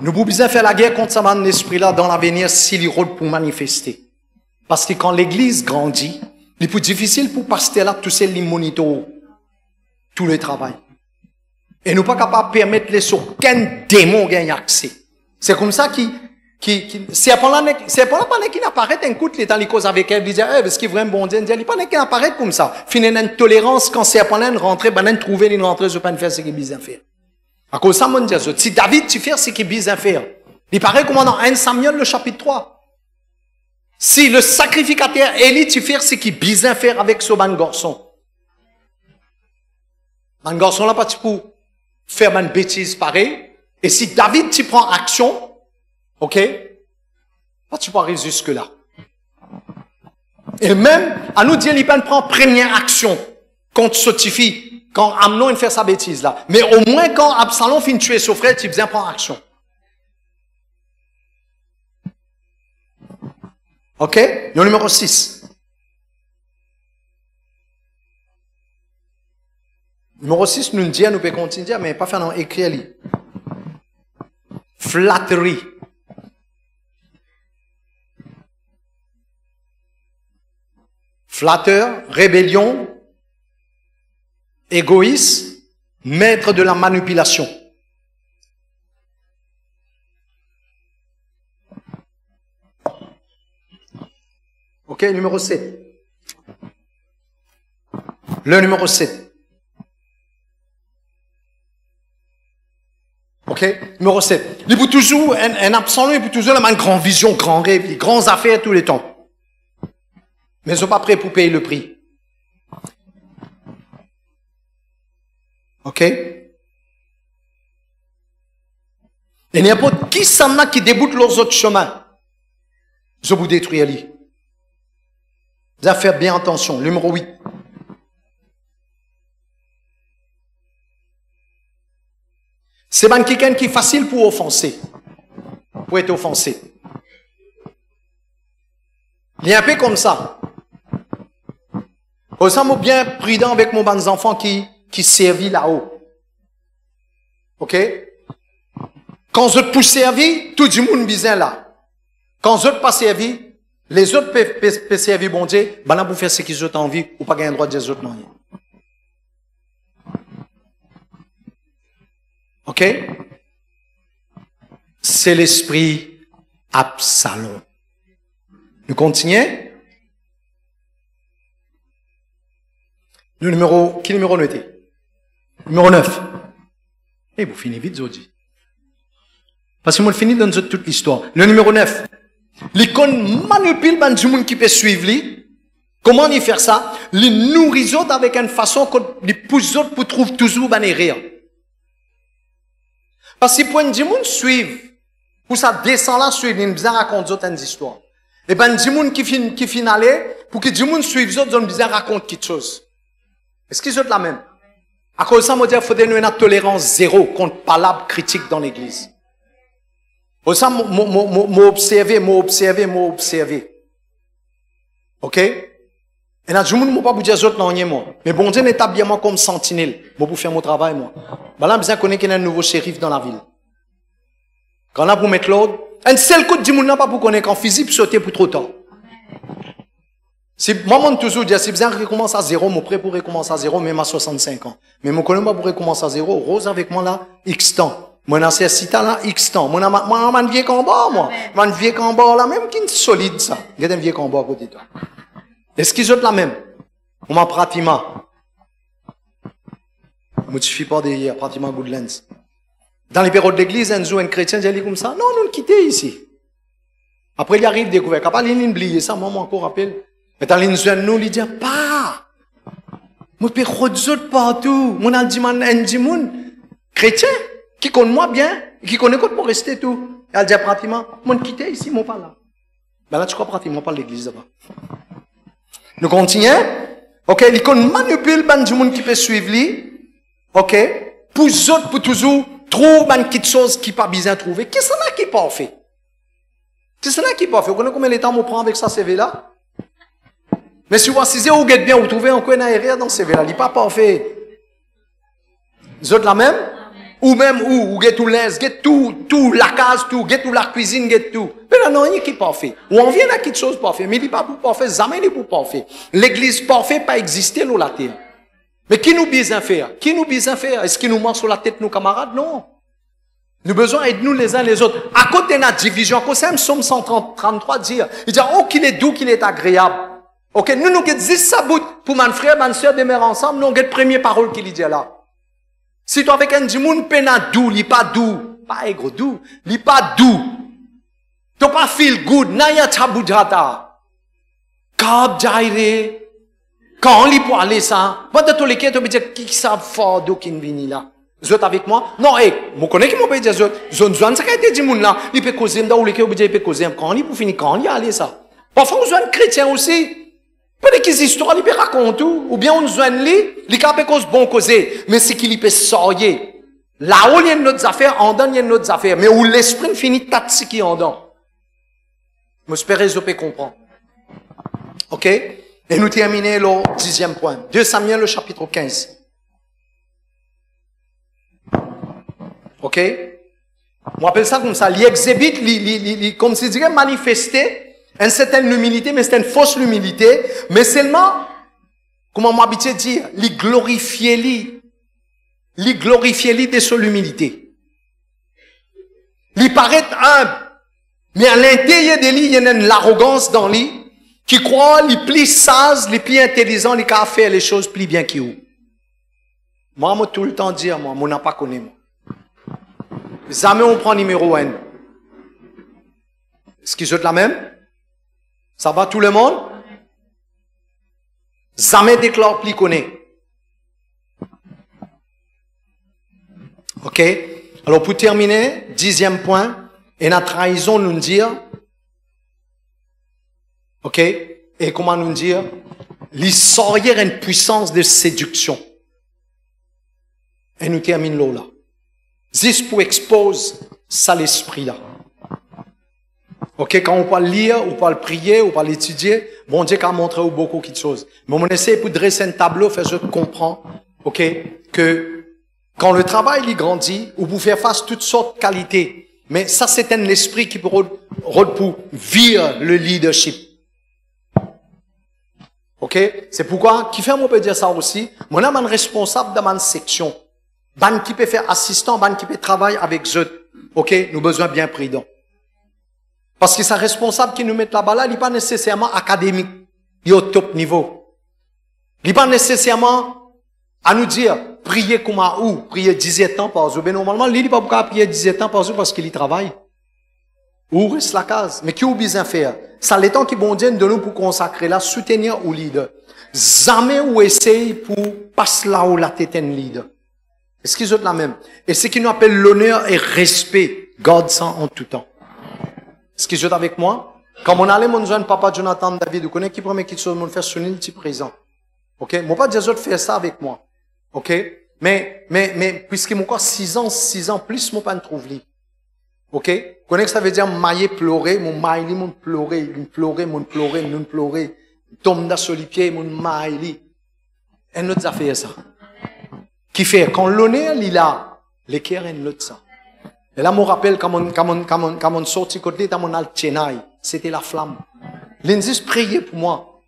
Nous pouvons bien faire la guerre contre ce esprit là dans l'avenir s'il y rôle pour manifester. Parce que quand l'église grandit, il est plus difficile pour pasteur là tous ces moniteurs, tout le travail. Et nous pas capables de permettre les sur aucun démon gagne accès. C'est comme ça c'est pendant qu'il apparaît un coup de l'état, il cause avec elle, il dit, est-ce qu'il est vraiment bon Dieu? Il dit, pas qu'il apparaît comme ça. Finalement, une tolérance quand c'est pendant une rentrée, ben, trouver une rentrée, je peux pas faire ce qu'il est bien faire. À cause de ça, mon Dieu, si David, tu fais ce qu'il est bien faire. Il paraît comme dans 1 Samuel, le chapitre 3. Si le sacrificateur Élie, tu fais ce qu'il est bien faire avec ce ban garçon. Ban garçon là, pas tu peux faire une bêtise pareille. Et si David, tu prends action, ok? Pas tu peux arriver jusque là. Et même, à nous dire, il prend première action contre ce fille, quand Amnon il fait sa bêtise là. Mais au moins, quand Absalom finit de tuer son frère, tu bien prendre action. Ok? Le numéro 6. Numéro 6, nous dit, nous pouvons continuer, mais pas faire non, écrire. Flatterie. Flatteur, rébellion, égoïste, maître de la manipulation. Ok, numéro 7. Le numéro 7. Ok, numéro 7. Il peut toujours, un absent, il peut toujours avoir une grande vision, grand rêve, des grandes affaires tous les temps. Mais ils ne sont pas prêts pour payer le prix. Ok? Et n'importe qui s'en qui déboute leurs autres chemins. Je vous détruire lui. Vous allez faire bien attention. Numéro 8. C'est quelqu'un qui est facile pour offenser. Pour être offensé. Il est un peu comme ça. Au sein, bien prudent avec mon bon enfant qui servit là-haut. Ok? Quand je peux servir, tout le monde est là. Quand je ne pas servir, les autres peuvent servir bon Dieu, ben pour faire ce qu'ils ont envie, ou pas gagner le droit des autres non. Ok? C'est l'esprit Absalom. Nous continuons. Quel numéro nous était? Numéro 9. Et vous finissez vite, Zodi. Parce que moi, je finis dans toute l'histoire. Le numéro 9. L'icône manipule les gens qui peuvent suivre lui. Comment il fait ça? Il nourrit les autres avec une façon que les pousse autres pour trouver toujours des rires. Parce que pour les gens suivre, pour ça descend là, suivre, ils ont raconter d'autres histoires. Et ben, les gens qui finissent aller, pour que les gens suivent les autres, ils ont besoin de raconter quelque chose. Est-ce qu'ils sont la même? À cause de ça, il faut donner une tolérance zéro contre palabres critiques dans l'église. Pour ça, m'observer. Ok? Et là, je ne peux pas vous dire autres non, moi. Mais bon Dieu n'établit moi comme sentinelle. Moi, pour faire mon travail, moi. Ben là, besoin connaître qu'il y a un nouveau shérif dans la ville. Quand là, pour mettre l'ordre, un seul coup de monde n'a pas pour connaître qu'en physique, sauter pour trop tard. Si, moi, je toujours dire, si besoin recommencer à zéro, mon prêt pour recommencer à zéro, même à 65 ans. Mais mon collègue pour recommencer à zéro, Rose avec moi là, X temps. Moi, dans ces sites là, X temps. Moi, un vieux combat, moi. Un vieux combat là, même qui est solide, ça. Il y a un vieux combat à côté de toi. Est-ce qu'ils ont la même? On m'a pratiquement. Je ne suffis pas d'hier, pratiquement Goodlands. Dans les périodes d'église, un chrétien, il dit comme ça, non, nous quittons ici. Après, il arrive découvert. Quand il a oublié ça, moi, encore rappelle. Mais dans l'insuel, nous, il dit, pas. Moi, je peux autres partout. Moi, on dit, un chrétien, qui connaît moi bien, qui connaît quoi pour rester tout. Il dit, pratiquement, moi, quitter ici, moi, pas là. Ben là, tu crois pratiquement pas l'église là-bas. Nous continuons. Ok, il manipule les gens qui peuvent suivre lui. Ok, pour les autres, pour toujours, trouver quelque chose qui pas besoin de trouver. Qu'est-ce que c'est qui pas fait? Qu'est-ce que c'est qui pas fait? Vous connaissez combien de temps on prend avec ça CV là? Mais si vous assisez, vous êtes bien, vous trouvez encore une arrière dans ce CV là. Il n'est pas parfait. Les autres la même? Ou même où, vous get tout l'aise, get tout la case, tout, get tout la cuisine, get tout. Mais là, non, rien qui est parfait. Ou on vient à quelque chose parfait, mais il n'est pas pour parfait, jamais il n'est pour parfait. L'église parfaite pas exister là, la terre. Mais qui nous besoin faire? Qui nous besoin faire? Est-ce qu'il nous marche sur la tête, nos camarades? Non. Nous besoin d'aider-nous les uns les autres. À côté de notre division, à cause de Psaume 133 dire, il dit, oh, qu'il est doux, qu'il est agréable. Ok, nous, nous, avons 10 sabots pour mon frère, ma soeur, demeure ensemble, nous, avons la première parole qu'il dit là. Si tu avec un djimoun pena doux, il pas doux, pas aigre doux, il pas doux. Tu pas feel good, naya chabujata. Kab jaire. Quand il peut aller ça, pas de tous les cas, tu peux dire qui ça fort d'où qui vient là. Vous êtes avec moi? Non, je connais qui m'a pas dit ça. Je ne sais pas si djimoun là, il peut causer dans les cas, il peut causer quand il peut finir quand il aller ça. Parfois on a un chrétien aussi. Peut-être qu'ils histoires, ils peuvent raconter tout. Ou bien on nous aime lui, il peut cause bon causer. Mais c'est qu'il peut sortir. Là où il y a notre affaire, en donne il y a notre affaire. Mais où l'esprit finit tatsi qui en donne. J'espère que vous pouvez comprendre. Ok? Et nous terminons le 10e point. 2 Samuel, le chapitre 15. Ok? On appelle ça comme ça. L'exhibit, comme si dirait manifester. Une certaine humilité, mais c'est une fausse humilité. Mais seulement, comment m'habituer à dire, il glorifier de son humilité. Il paraît humble, mais à l'intérieur de lui, il y a une arrogance dans lui. qui croit, les plus sages, les plus intelligents, les qui a fait les choses plus bien que vous. Moi, tout le temps dire, moi, n'a pas connu, moi. Jamais on prend numéro 1. Est-ce qu'ils sont la même? Ça va tout le monde? Jamais déclare plus connaît. Ok? Alors pour terminer, 10e point, et la trahison nous dire, ok? Et comment nous dire? L'histoire a une puissance de séduction. Et nous terminons là. Juste pour exposer ça l'esprit là. Ok, quand on parle lire, on parle prier, on parle étudier, bon Dieu a montré beaucoup de choses. Mais on essaie pour dresser un tableau, faire je comprends, ok, que quand le travail il grandit, on peut faire face à toutes sortes de qualités. Mais ça c'est un esprit qui peut rôle pour vivre le leadership. Ok, c'est pourquoi, qui fait on peut dire ça aussi, mon âme est responsable de ma section. Ban qui peut faire assistant, ban qui peut travailler avec eux. Ok, nous besoin bien prudent. Parce que c'est responsable qui nous met là-bas là, il n'est pas nécessairement académique. Il est au top niveau. Il n'est pas nécessairement à nous dire, prier comme à où, prier 17 ans par jour. Mais normalement, il n'est pas pourquoi prier 17 ans par jour parce qu'il y travaille. Ou reste la case. Mais qui a besoin de faire? Ça l'étant qui bon Dieu de nous pour consacrer là, soutenir au leader. Jamais ou essaye pour passer là où la tête est un leader. Est-ce qu'ils ont la même? Et ce qui nous appelle l'honneur et respect, garde ça en tout temps. Est-ce qu'ils sont avec moi? Quand on allait, mon jeune papa Jonathan David, vous connaissez qui promet quelque chose, mon faire sonner le petit présent. Ok? Mon papa Jésus fait ça avec moi. Ok? Mais, puisqu'il m'a encore 6 ans plus, mon papa ne trouve lui. Ok? Vous connaissez que ça veut dire mailler pleurer, mon mailler, mon pleurer, mon pleurer, tombe dans sur les pieds, mon mailler. Et notre affaire ça. Qui fait, quand l'honneur, il a, l'équerre est l'autre ça. Et là, je me rappelle, quand on sorti côté, dans mon altienaille, c'était la flamme. L'indice priait pour moi.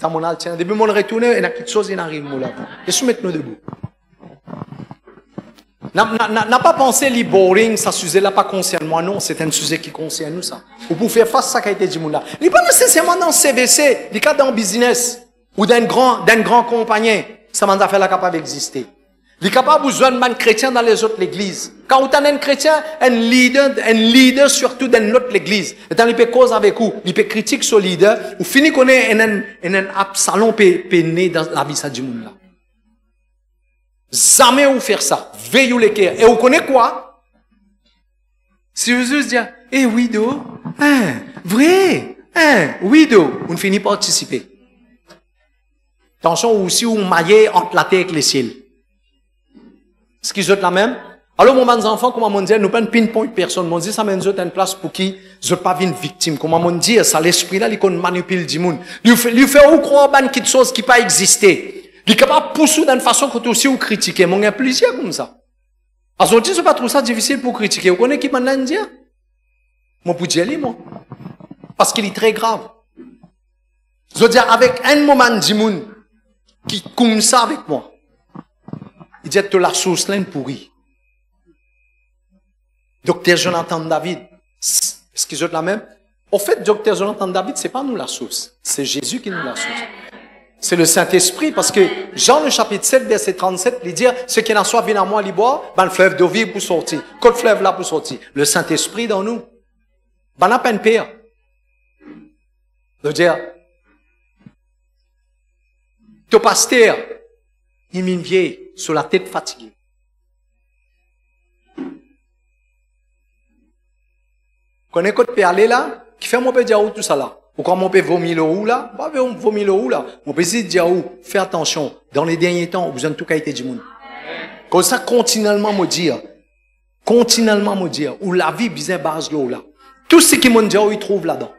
Dans mon altienaille. Depuis mon retourné, il y a quelque chose qui arrive, moi, là. Et je mets nous debout. N'a pas pensé, les boring, ça sujet là pas concerne moi, non, c'est un sujet qui concerne nous, ça. Ou pour faire face à ça qui a été dit, là. Il n'est pas nécessairement dans le CVC, il est dans le business, ou d'un grand compagnon, ça m'a fait la capable d'exister. Il est capable de besoin de chrétien dans les autres églises. Quand vous avez un chrétien, un leader surtout dans notre église. Et quand il peut cause avec vous, il peut critiquer ce leader, ou finit qu'on est un absalon né dans la vie ça du monde là. Jamais vous faire ça. Veillez les cœurs. Et vous connaissez quoi? Si vous juste dire, oui, do, vrai, oui, do, on finit par participer. Attention aussi, vous maillez entre la terre et les ciels. Est-ce qu'ils ont la même? Alors, mon enfant, comment on dit, nous pas une pinpoint personne. On dit, ça mène une place pour qui, je pas une victime. Comment on dit, ça, l'esprit là, il manipule du monde. Il fait ou croire quelque chose qui pas existé. Il est capable de pousser d'une façon que aussi vous critiquez. Mais il y a plusieurs comme ça. Alors, on dit, c'est pas trop ça difficile pour critiquer. Vous connaissez qui maintenant dire? Moi, pour dire, moi. Parce qu'il est très grave. Je veux dire, avec un moment du monde, qui comme ça avec moi. Il dit que la sauce là pourrie. Docteur Jonathan David, est-ce qu'ils ont la même? Au fait, Docteur Jonathan David, c'est pas nous la sauce. C'est Jésus qui nous la sauce. C'est le Saint-Esprit, parce que Jean le chapitre 7, verset 37, il dit, ce qui en soit vient à moi, il boit, ben le fleuve d'eau vive pour sortir. Quel fleuve là pour sortir? Le Saint-Esprit dans nous. Ben n'a pas une pire. Je veux dire, ton pasteur, il m'a vieille sur la tête fatiguée. Vous connaissez quand tu peux aller là, qui fait mon peut dire où tout ça là? Ou quand mon peut vomir le où là? Pas vomir le où là? Mon peut dire où? Fais attention. Dans les derniers temps, vous avez tout qualité du monde. Comme ça, continuellement me dire, où la vie bizarre base là. Tout ce qui m'ont dit, où ils trouvent là-dedans.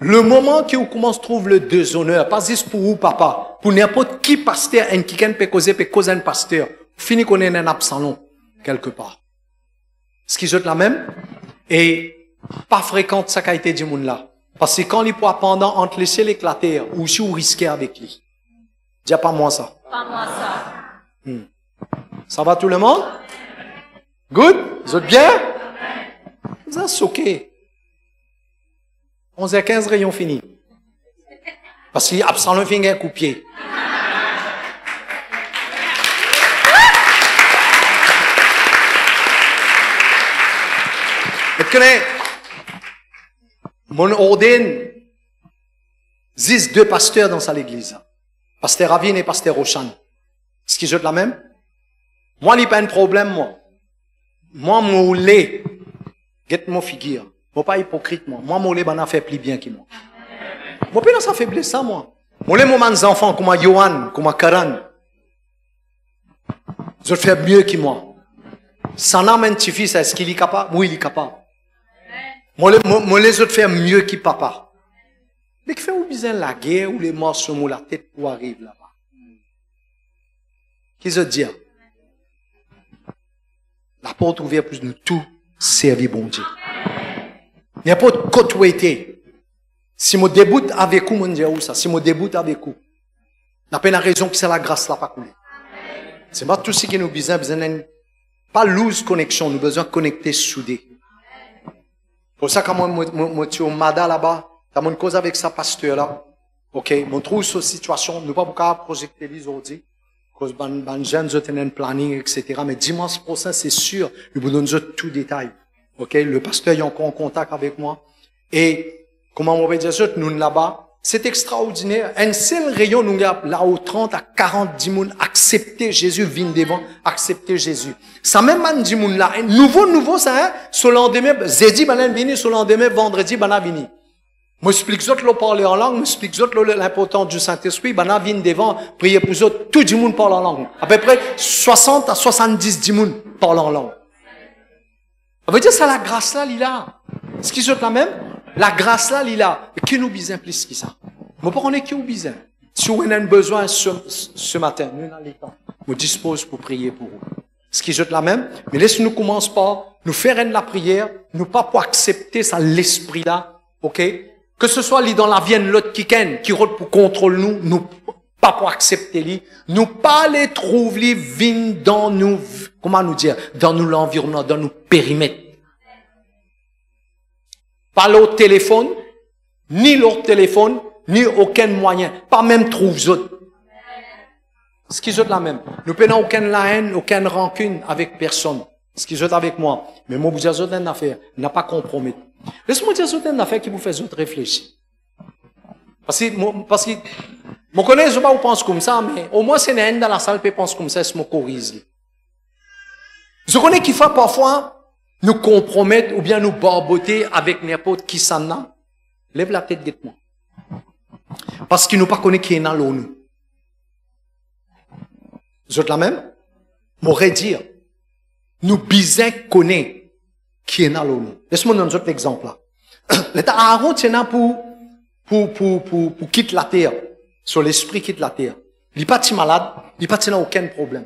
Le moment que vous commencez à trouver le déshonneur, pas juste pour vous, papa, pour n'importe qui pasteur, un qui peut causer un pasteur, fini qu'on est un absalon, quelque part. Ce qui est la même, et pas fréquente sa qualité du monde là. Parce que quand les poids pendant entre les ciels et la terre, ou si vous risquez avec lui. Dis pas moi ça. Pas moi ça. Ça va tout le monde? Good? Vous êtes bien? Vous avez soqué. 11h15, rayon fini. Parce qu'il y a Absalom fait un coup de pied. Vous connaissez, mon ordine, 2 pasteurs dans sa église. Pasteur Ravine et pasteur Roshan. Est-ce qu'ils ont la même? Moi, il n'y a pas de problème, moi. Moi, mon lait, get mon figure. Moi, pas hypocrite, moi. Moi, mon lait, ben, a fait plus bien que moi. Moi, pas dans sa faiblesse, ça, moi. Moi, les moments enfants, comme Johan, comme Karan, ils ont fait mieux que moi. Sans âme, un petit fils, est-ce qu'il est capable? Oui, il est capable. Moi, les autres font mieux que papa. Mais qui fait ou bien la guerre ou les morts sur la tête pour arriver là-bas? Qu'est-ce que dire? La porte ouverte pour nous tous servir bon Dieu. Il n'y a pas de côté. Si je débute avec vous, mon Dieu, ça. Si je débute avec vous, n'a pas la raison que c'est la grâce là pas couler. C'est pas tout ce qui nous besoin pas loose connexion, nous besoin de connecter soudés. Pour ça, quand moi, tu es au Mada là-bas, tu as mon cause avec sa pasteur là. Ok, mon trouve cette situation, nous pas beaucoup projeter les aujourd'hui. Cause ban jeunes, ont un planning, etc. Mais dimanche prochain, c'est sûr, nous vous donnons tout détail. Ok, le pasteur est encore en contact avec moi. Et, comment on va dire ça, nous là-bas, c'est extraordinaire. Un seul rayon, nous là au 30 à 40 dimoun, accepter Jésus, vin devant, accepter Jésus. Ça même man dimoun là, nouveau, ça, hein, ce lendemain, jeudi, banan vini, ce lendemain, vendredi, banan vini. Moi, explique autres le parler en langue, moi, explique autres l'importance du Saint-Esprit, banan vin devant, prier pour autres, tout dimoun parle en langue. À peu près 60 à 70 dimoun parlent en langue. Ça veut dire, c'est la grâce là, lila. Ce qui est la même? La grâce là, lila. Et qui nous besoin plus que ça? Moi, pas on est qui nous besoin. Si vous avez besoin ce matin, nous, dans les temps, nous dispose pour prier pour vous. Ce qui est la même. Mais laisse-nous commencer par nous faire la prière, nous pas pour accepter ça, l'esprit là. Ok? Que ce soit dans la vie de l'autre qui roule pour contrôler nous pas pour accepter lui, nous pas les trouver vin dans nous, comment nous dire, dans nous l'environnement, dans nous périmètres. Pas l'autre téléphone, ni l'autre téléphone, ni aucun moyen, pas même trouve autres. Ce qui est la même. Nous n'avons aucune haine, aucune rancune avec personne. Ce qui est avec moi. Mais moi, vous dire une affaire, n'a pas compromis. Laisse-moi dire une affaire qui vous fait réfléchir. Parce que, je connais, je ne sais pas où pense comme ça, mais au moins, c'est une haine dans la salle qui pense comme ça, c'est mon corrige. Je connais qu'il faut parfois nous compromettre ou bien nous barboter avec n'importe qui s'en a. Lève la tête, dites-moi. Parce qu'il nous pas connaît qui est dans l'ONU. Vous êtes la même? M'aurait dire, nous bisons connaître qui est dans l'ONU. Laisse-moi donner un autre exemple là. L'État Aaron tient là pour quitter la terre. Sur l'esprit quitte la terre. Il n'est pas si malade, il n'est pas si aucun problème.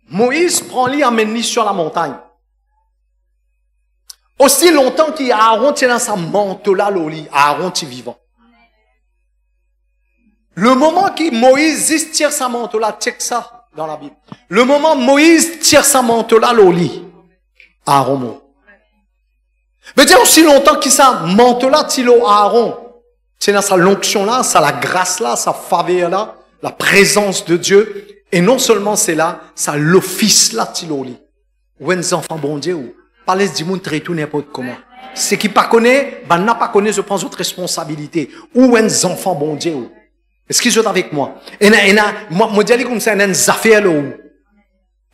Moïse prend lui, amène lui sur la montagne. Aussi longtemps qu'il y a Aaron tient dans sa manteau là, Aaron est vivant. Le moment que Moïse tire sa manteau là, check ça dans la Bible. Le moment Moïse tire sa manteau là, Aaron mort. Mais dire aussi longtemps qu'il sa manteau là, Aaron, c'est dans sa l'onction là, ça la grâce là, sa faveur là, la présence de Dieu. Et non seulement c'est là, ça l'office là, Tiloli. Ou un enfant bon Dieu, ou pas les dimoun très tout n'importe comment. Ce qui pas connaît, ben n'a pas connaît, je prends votre responsabilité. Ou un enfant bon Dieu. Est-ce qu'ils sont avec moi? Moi, dis comme ça, un affaire là, où?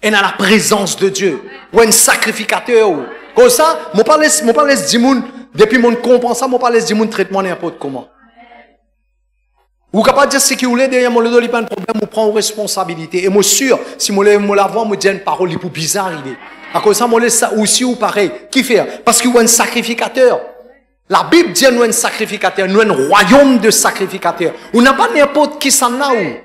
Et dans la présence de Dieu. Ou un sacrificateur, ou? Comme ça, moi pas les dimoun, depuis mon compensation, moi pas les dimoun traitement n'importe comment. Ou capable de dire ce qui voulait derrière mon il pas de problème, on prend responsabilité. Et moi sûr, si moi l'avant, moi dis une parole pour bizarre il est. À cause ça, moi ça aussi ou pareil. Qui fait? Parce qu'il y a un sacrificateur. La Bible dit nous un sacrificateur, nous un royaume de sacrificateurs. On n'a pas n'importe qui s'en a où.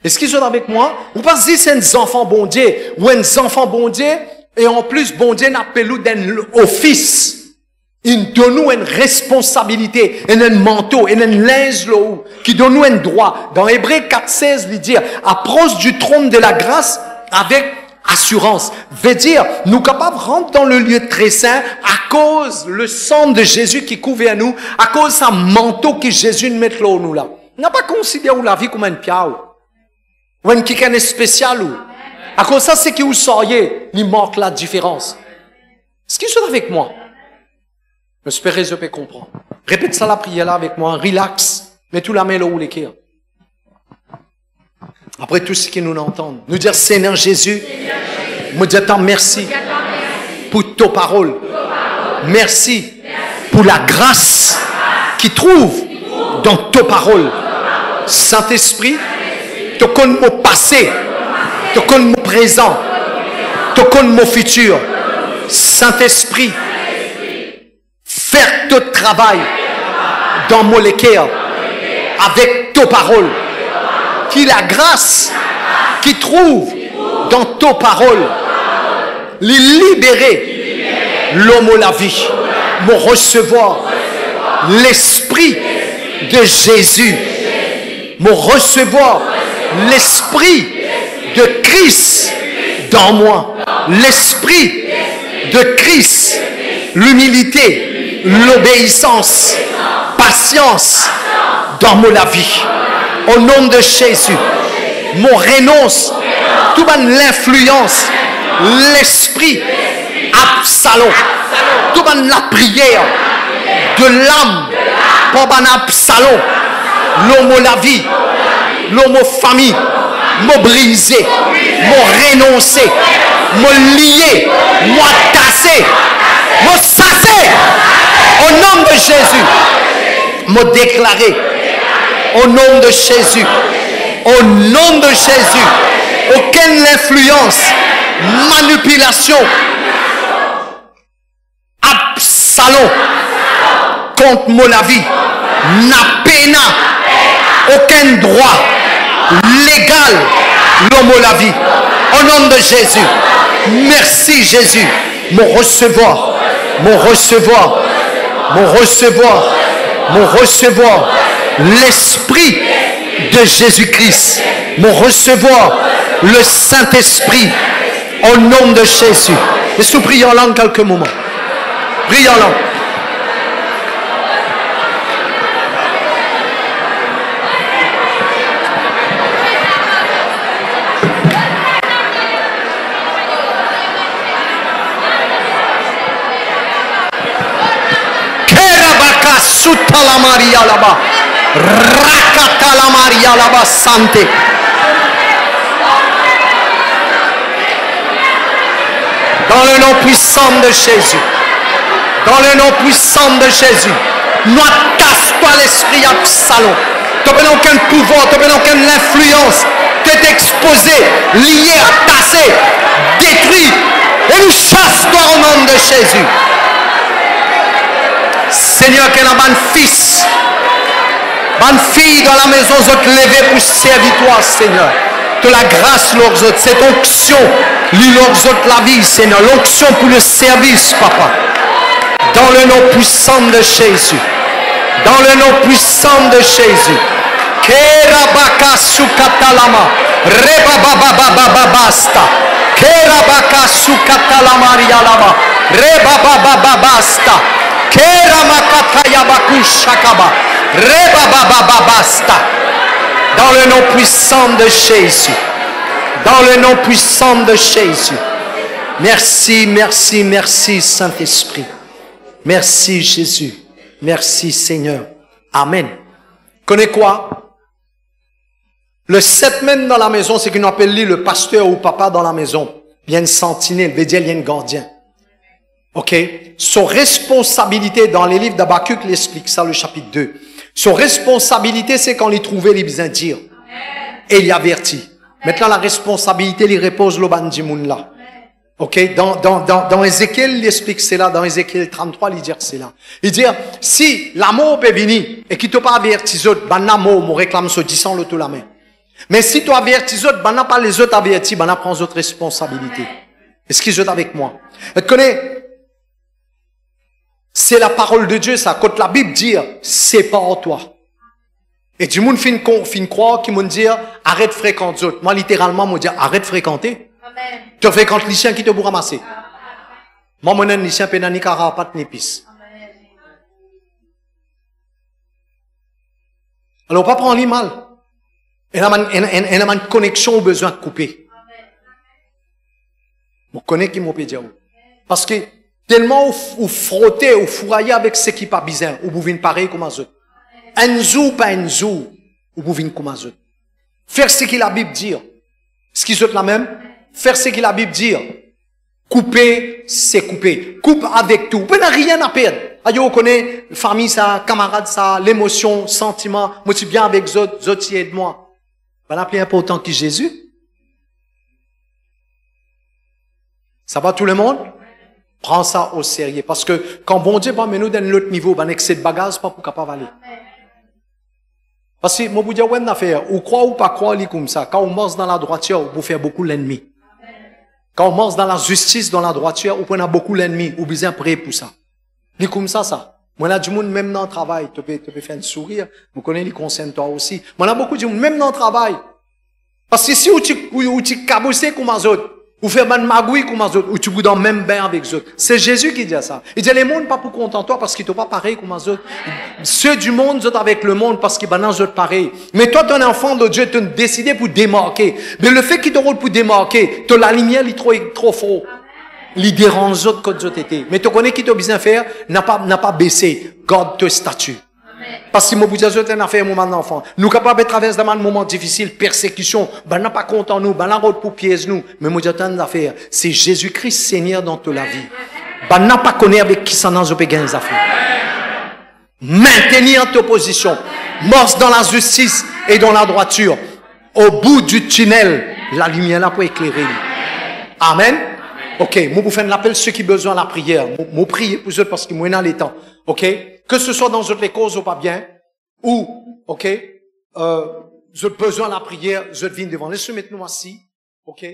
Est-ce qu'ils sont avec moi? Ou pas si c'est un enfant bon Dieu, ou un enfant bon Dieu, et en plus bon Dieu n'appelle nous d'un office. Il donne nous une responsabilité, un manteau, un linge qui donne nous un droit. Dans Hébreux 4,16, il dit, approche du trône de la grâce avec Assurance. Veut dire, nous capables de rentrer dans le lieu très saint à cause le sang de Jésus qui couvre à nous, à cause de sa manteau que Jésus nous met là où nous là. On n'a pas considéré la vie comme une piao. Ou une quelqu'un spécial ou. À cause de ça, c'est que vous sauriez, il manque la différence. Est-ce que vous êtes avec moi? J'espère que vous pouvez comprendre. Répète ça la prière là avec moi, relax. Mets tout la main là où les cœurs. Après tout ce qui nous entendent, nous dire Seigneur Jésus, nous dire tant merci pour ta parole. Merci pour la grâce qui trouve dans ta parole. Saint-Esprit, tu connais mon passé, tu connais mon présent, tu connais mon futur. Saint-Esprit, faire tout travail dans mon cœur avec ta parole. Qui la grâce qui trouve dans ta parole, les libérer, l'homme la vie, me recevoir l'esprit de Jésus, me recevoir l'esprit de Christ dans moi, l'esprit de Christ, l'humilité, l'obéissance, patience dans mon la vie. Au nom de Jésus, mon renonce, toute l'influence, l'esprit, Absalom, toute la prière de l'âme, pour Absalom, l'homme la vie, l'homme famille, me briser, me renoncer, me lier, me tasser, me sasser, au nom de Jésus, me déclarer. Au nom de Jésus. Au nom de Jésus. Aucune influence, manipulation, Absalom contre mon vie n'a pena aucun droit légal l'homme la vie. Au nom de Jésus. Merci Jésus. Mon recevoir. Mon recevoir. Mon recevoir. Mon recevoir. L'esprit de Jésus-Christ, me recevoir le Saint-Esprit au nom de Jésus. Laissez-nous prier en langue quelques moments. Priez en langue. Kerabaka sutala Maria là-bas. Rakata la Maria la Bassante. Dans le nom puissant de Jésus. Dans le nom puissant de Jésus. N'attache-toi l'esprit Absalom. Tu n'as aucun pouvoir, tu n'as aucune influence. Tu es exposé, lié, attaché, détruit. Et nous chasse-toi au nom de Jésus. Seigneur, qu'elle a un fils. Bonne fille dans la maison, vous êtes levés pour servir toi, Seigneur. De la grâce, leurs autres, cette onction, leurs autres la vie, Seigneur. L'onction pour le service, Papa. Dans le nom puissant de Jésus. Dans le nom puissant de Jésus. Kerabaka sukatalama. Rebabababababasta. Kerabaka sukatalama rialama. Rebababababasta. Keramakatayabaku shakaba. Rebabababasta. Dans le nom puissant de Jésus. Dans le nom puissant de Jésus. Merci, merci, merci Saint-Esprit. Merci Jésus. Merci Seigneur. Amen. Connais quoi? Le 7 même dans la maison, c'est qu'on appelle lui le pasteur ou papa dans la maison. Il y a une sentinelle, veut dire il y a un gardien. Ok? Son responsabilité dans les livres d'Habakkuk, il explique ça, le chapitre 2. Son responsabilité, c'est quand il trouvait les besoins dire. Et il avertit. Maintenant, la responsabilité, il repose le bandimoun là. Ok? Dans Ézéchiel, il explique cela. Dans Ézéchiel 33, il dit cela. Il dit, si l'amour peut venir et qu'il t'a pas averti les autres, ben l'amour, me réclame ce 10 ans le tout la main. Mais si tu avertis les autres, ben n'a pas les autres avertis, ben n'a prend les autres responsabilités. Est-ce qu'ils sont avec moi? Tu connais? C'est la parole de Dieu, ça. Quand la Bible dit, sépare-toi. Et du monde fin croire qui m'ont dit, arrête de fréquenter les autres. Moi, littéralement, m'ont dit, arrête de fréquenter. Tu fais quand les chiens qui te pour ramasser. Moi, mon les chiens pénani car pas de n'épice. Alors, pas prendre les mal. Elle a une connexion au besoin de couper. Vous connaissez qui m'ont dire. Parce que tellement vous frottez, vous fourraillez avec ce qui n'est pas bizarre, vous pouvez pareil comme eux. Un zou, pas un zou, vous pouvez comme eux. Faire ce que la Bible dit. Ce qui est la même, faire ce que la Bible dit. Couper, c'est couper. Coupe avec tout. Vous n'avez rien à perdre. Vous connaissez, famille, ça, camarade, ça, l'émotion, sentiment. Moi, je suis bien avec eux, autres, aide-moi. Ben, la plus important que Jésus. Ça va tout le monde? Prends ça au sérieux. Parce que quand bon Dieu va nous donner l'autre niveau, ben, excès de bagages, pas pour capable aller. Parce que, moi, vous dis, ouais, une affaire. Ou croire ou pas croire, comme ça. Quand on marche dans la droiture, vous faire beaucoup l'ennemi. Quand on marche dans la justice, dans la droiture, on prend beaucoup l'ennemi. Ou besoin prêt pour ça. C'est comme ça. Moi, là, du monde, même dans le travail, tu peux faire un sourire. Vous connaissez les conseils, toi aussi. Moi, là, beaucoup de monde, même dans le travail. Parce que si tu cabossé comme les autres, ou faire man magouille comme les autres, ou tu boudes dans le même bain avec les autres. C'est Jésus qui dit ça. Il dit, les mondes pas pour content toi parce qu'ils sont pas pareil comme les autres. Ceux du monde, sont avec le monde parce qu'ils sont dans autres pareil. Mais toi, tu es un enfant de Dieu, tu as décidé pour démarquer. Mais le fait qu'il te rôle pour démarquer, tu la lumière, il est trop fort. Il dérange les autres quand ils étaient. Mais tu connais qui t'a besoin de faire, n'a pas baissé. Garde ton statut. Parce que moi, vous dites, c'est une affaire, mon enfant. Nous capables de traverser un moment difficile, persécution, ben, n'a pas content nous, ben, la route pour piège nous. Mais moi, c'est une affaire. C'est Jésus-Christ Seigneur dans toute la vie. Ben, n'a pas connaître avec qui ça n'a pas gagné les affaires. Maintenir ta position. Morse dans la justice et dans la droiture. Au bout du tunnel, la lumière là pour éclairer. Amen. Ok, moi, vous faites l'appel ceux qui ont besoin de la prière. Moi, priez pour eux parce qu'ils m'ont dans les temps. Ok? Que ce soit dans toutes les causes ou pas bien, ou, ok, j'ai besoin de la prière, je viens devant. Laissez-moi maintenant assis, ok?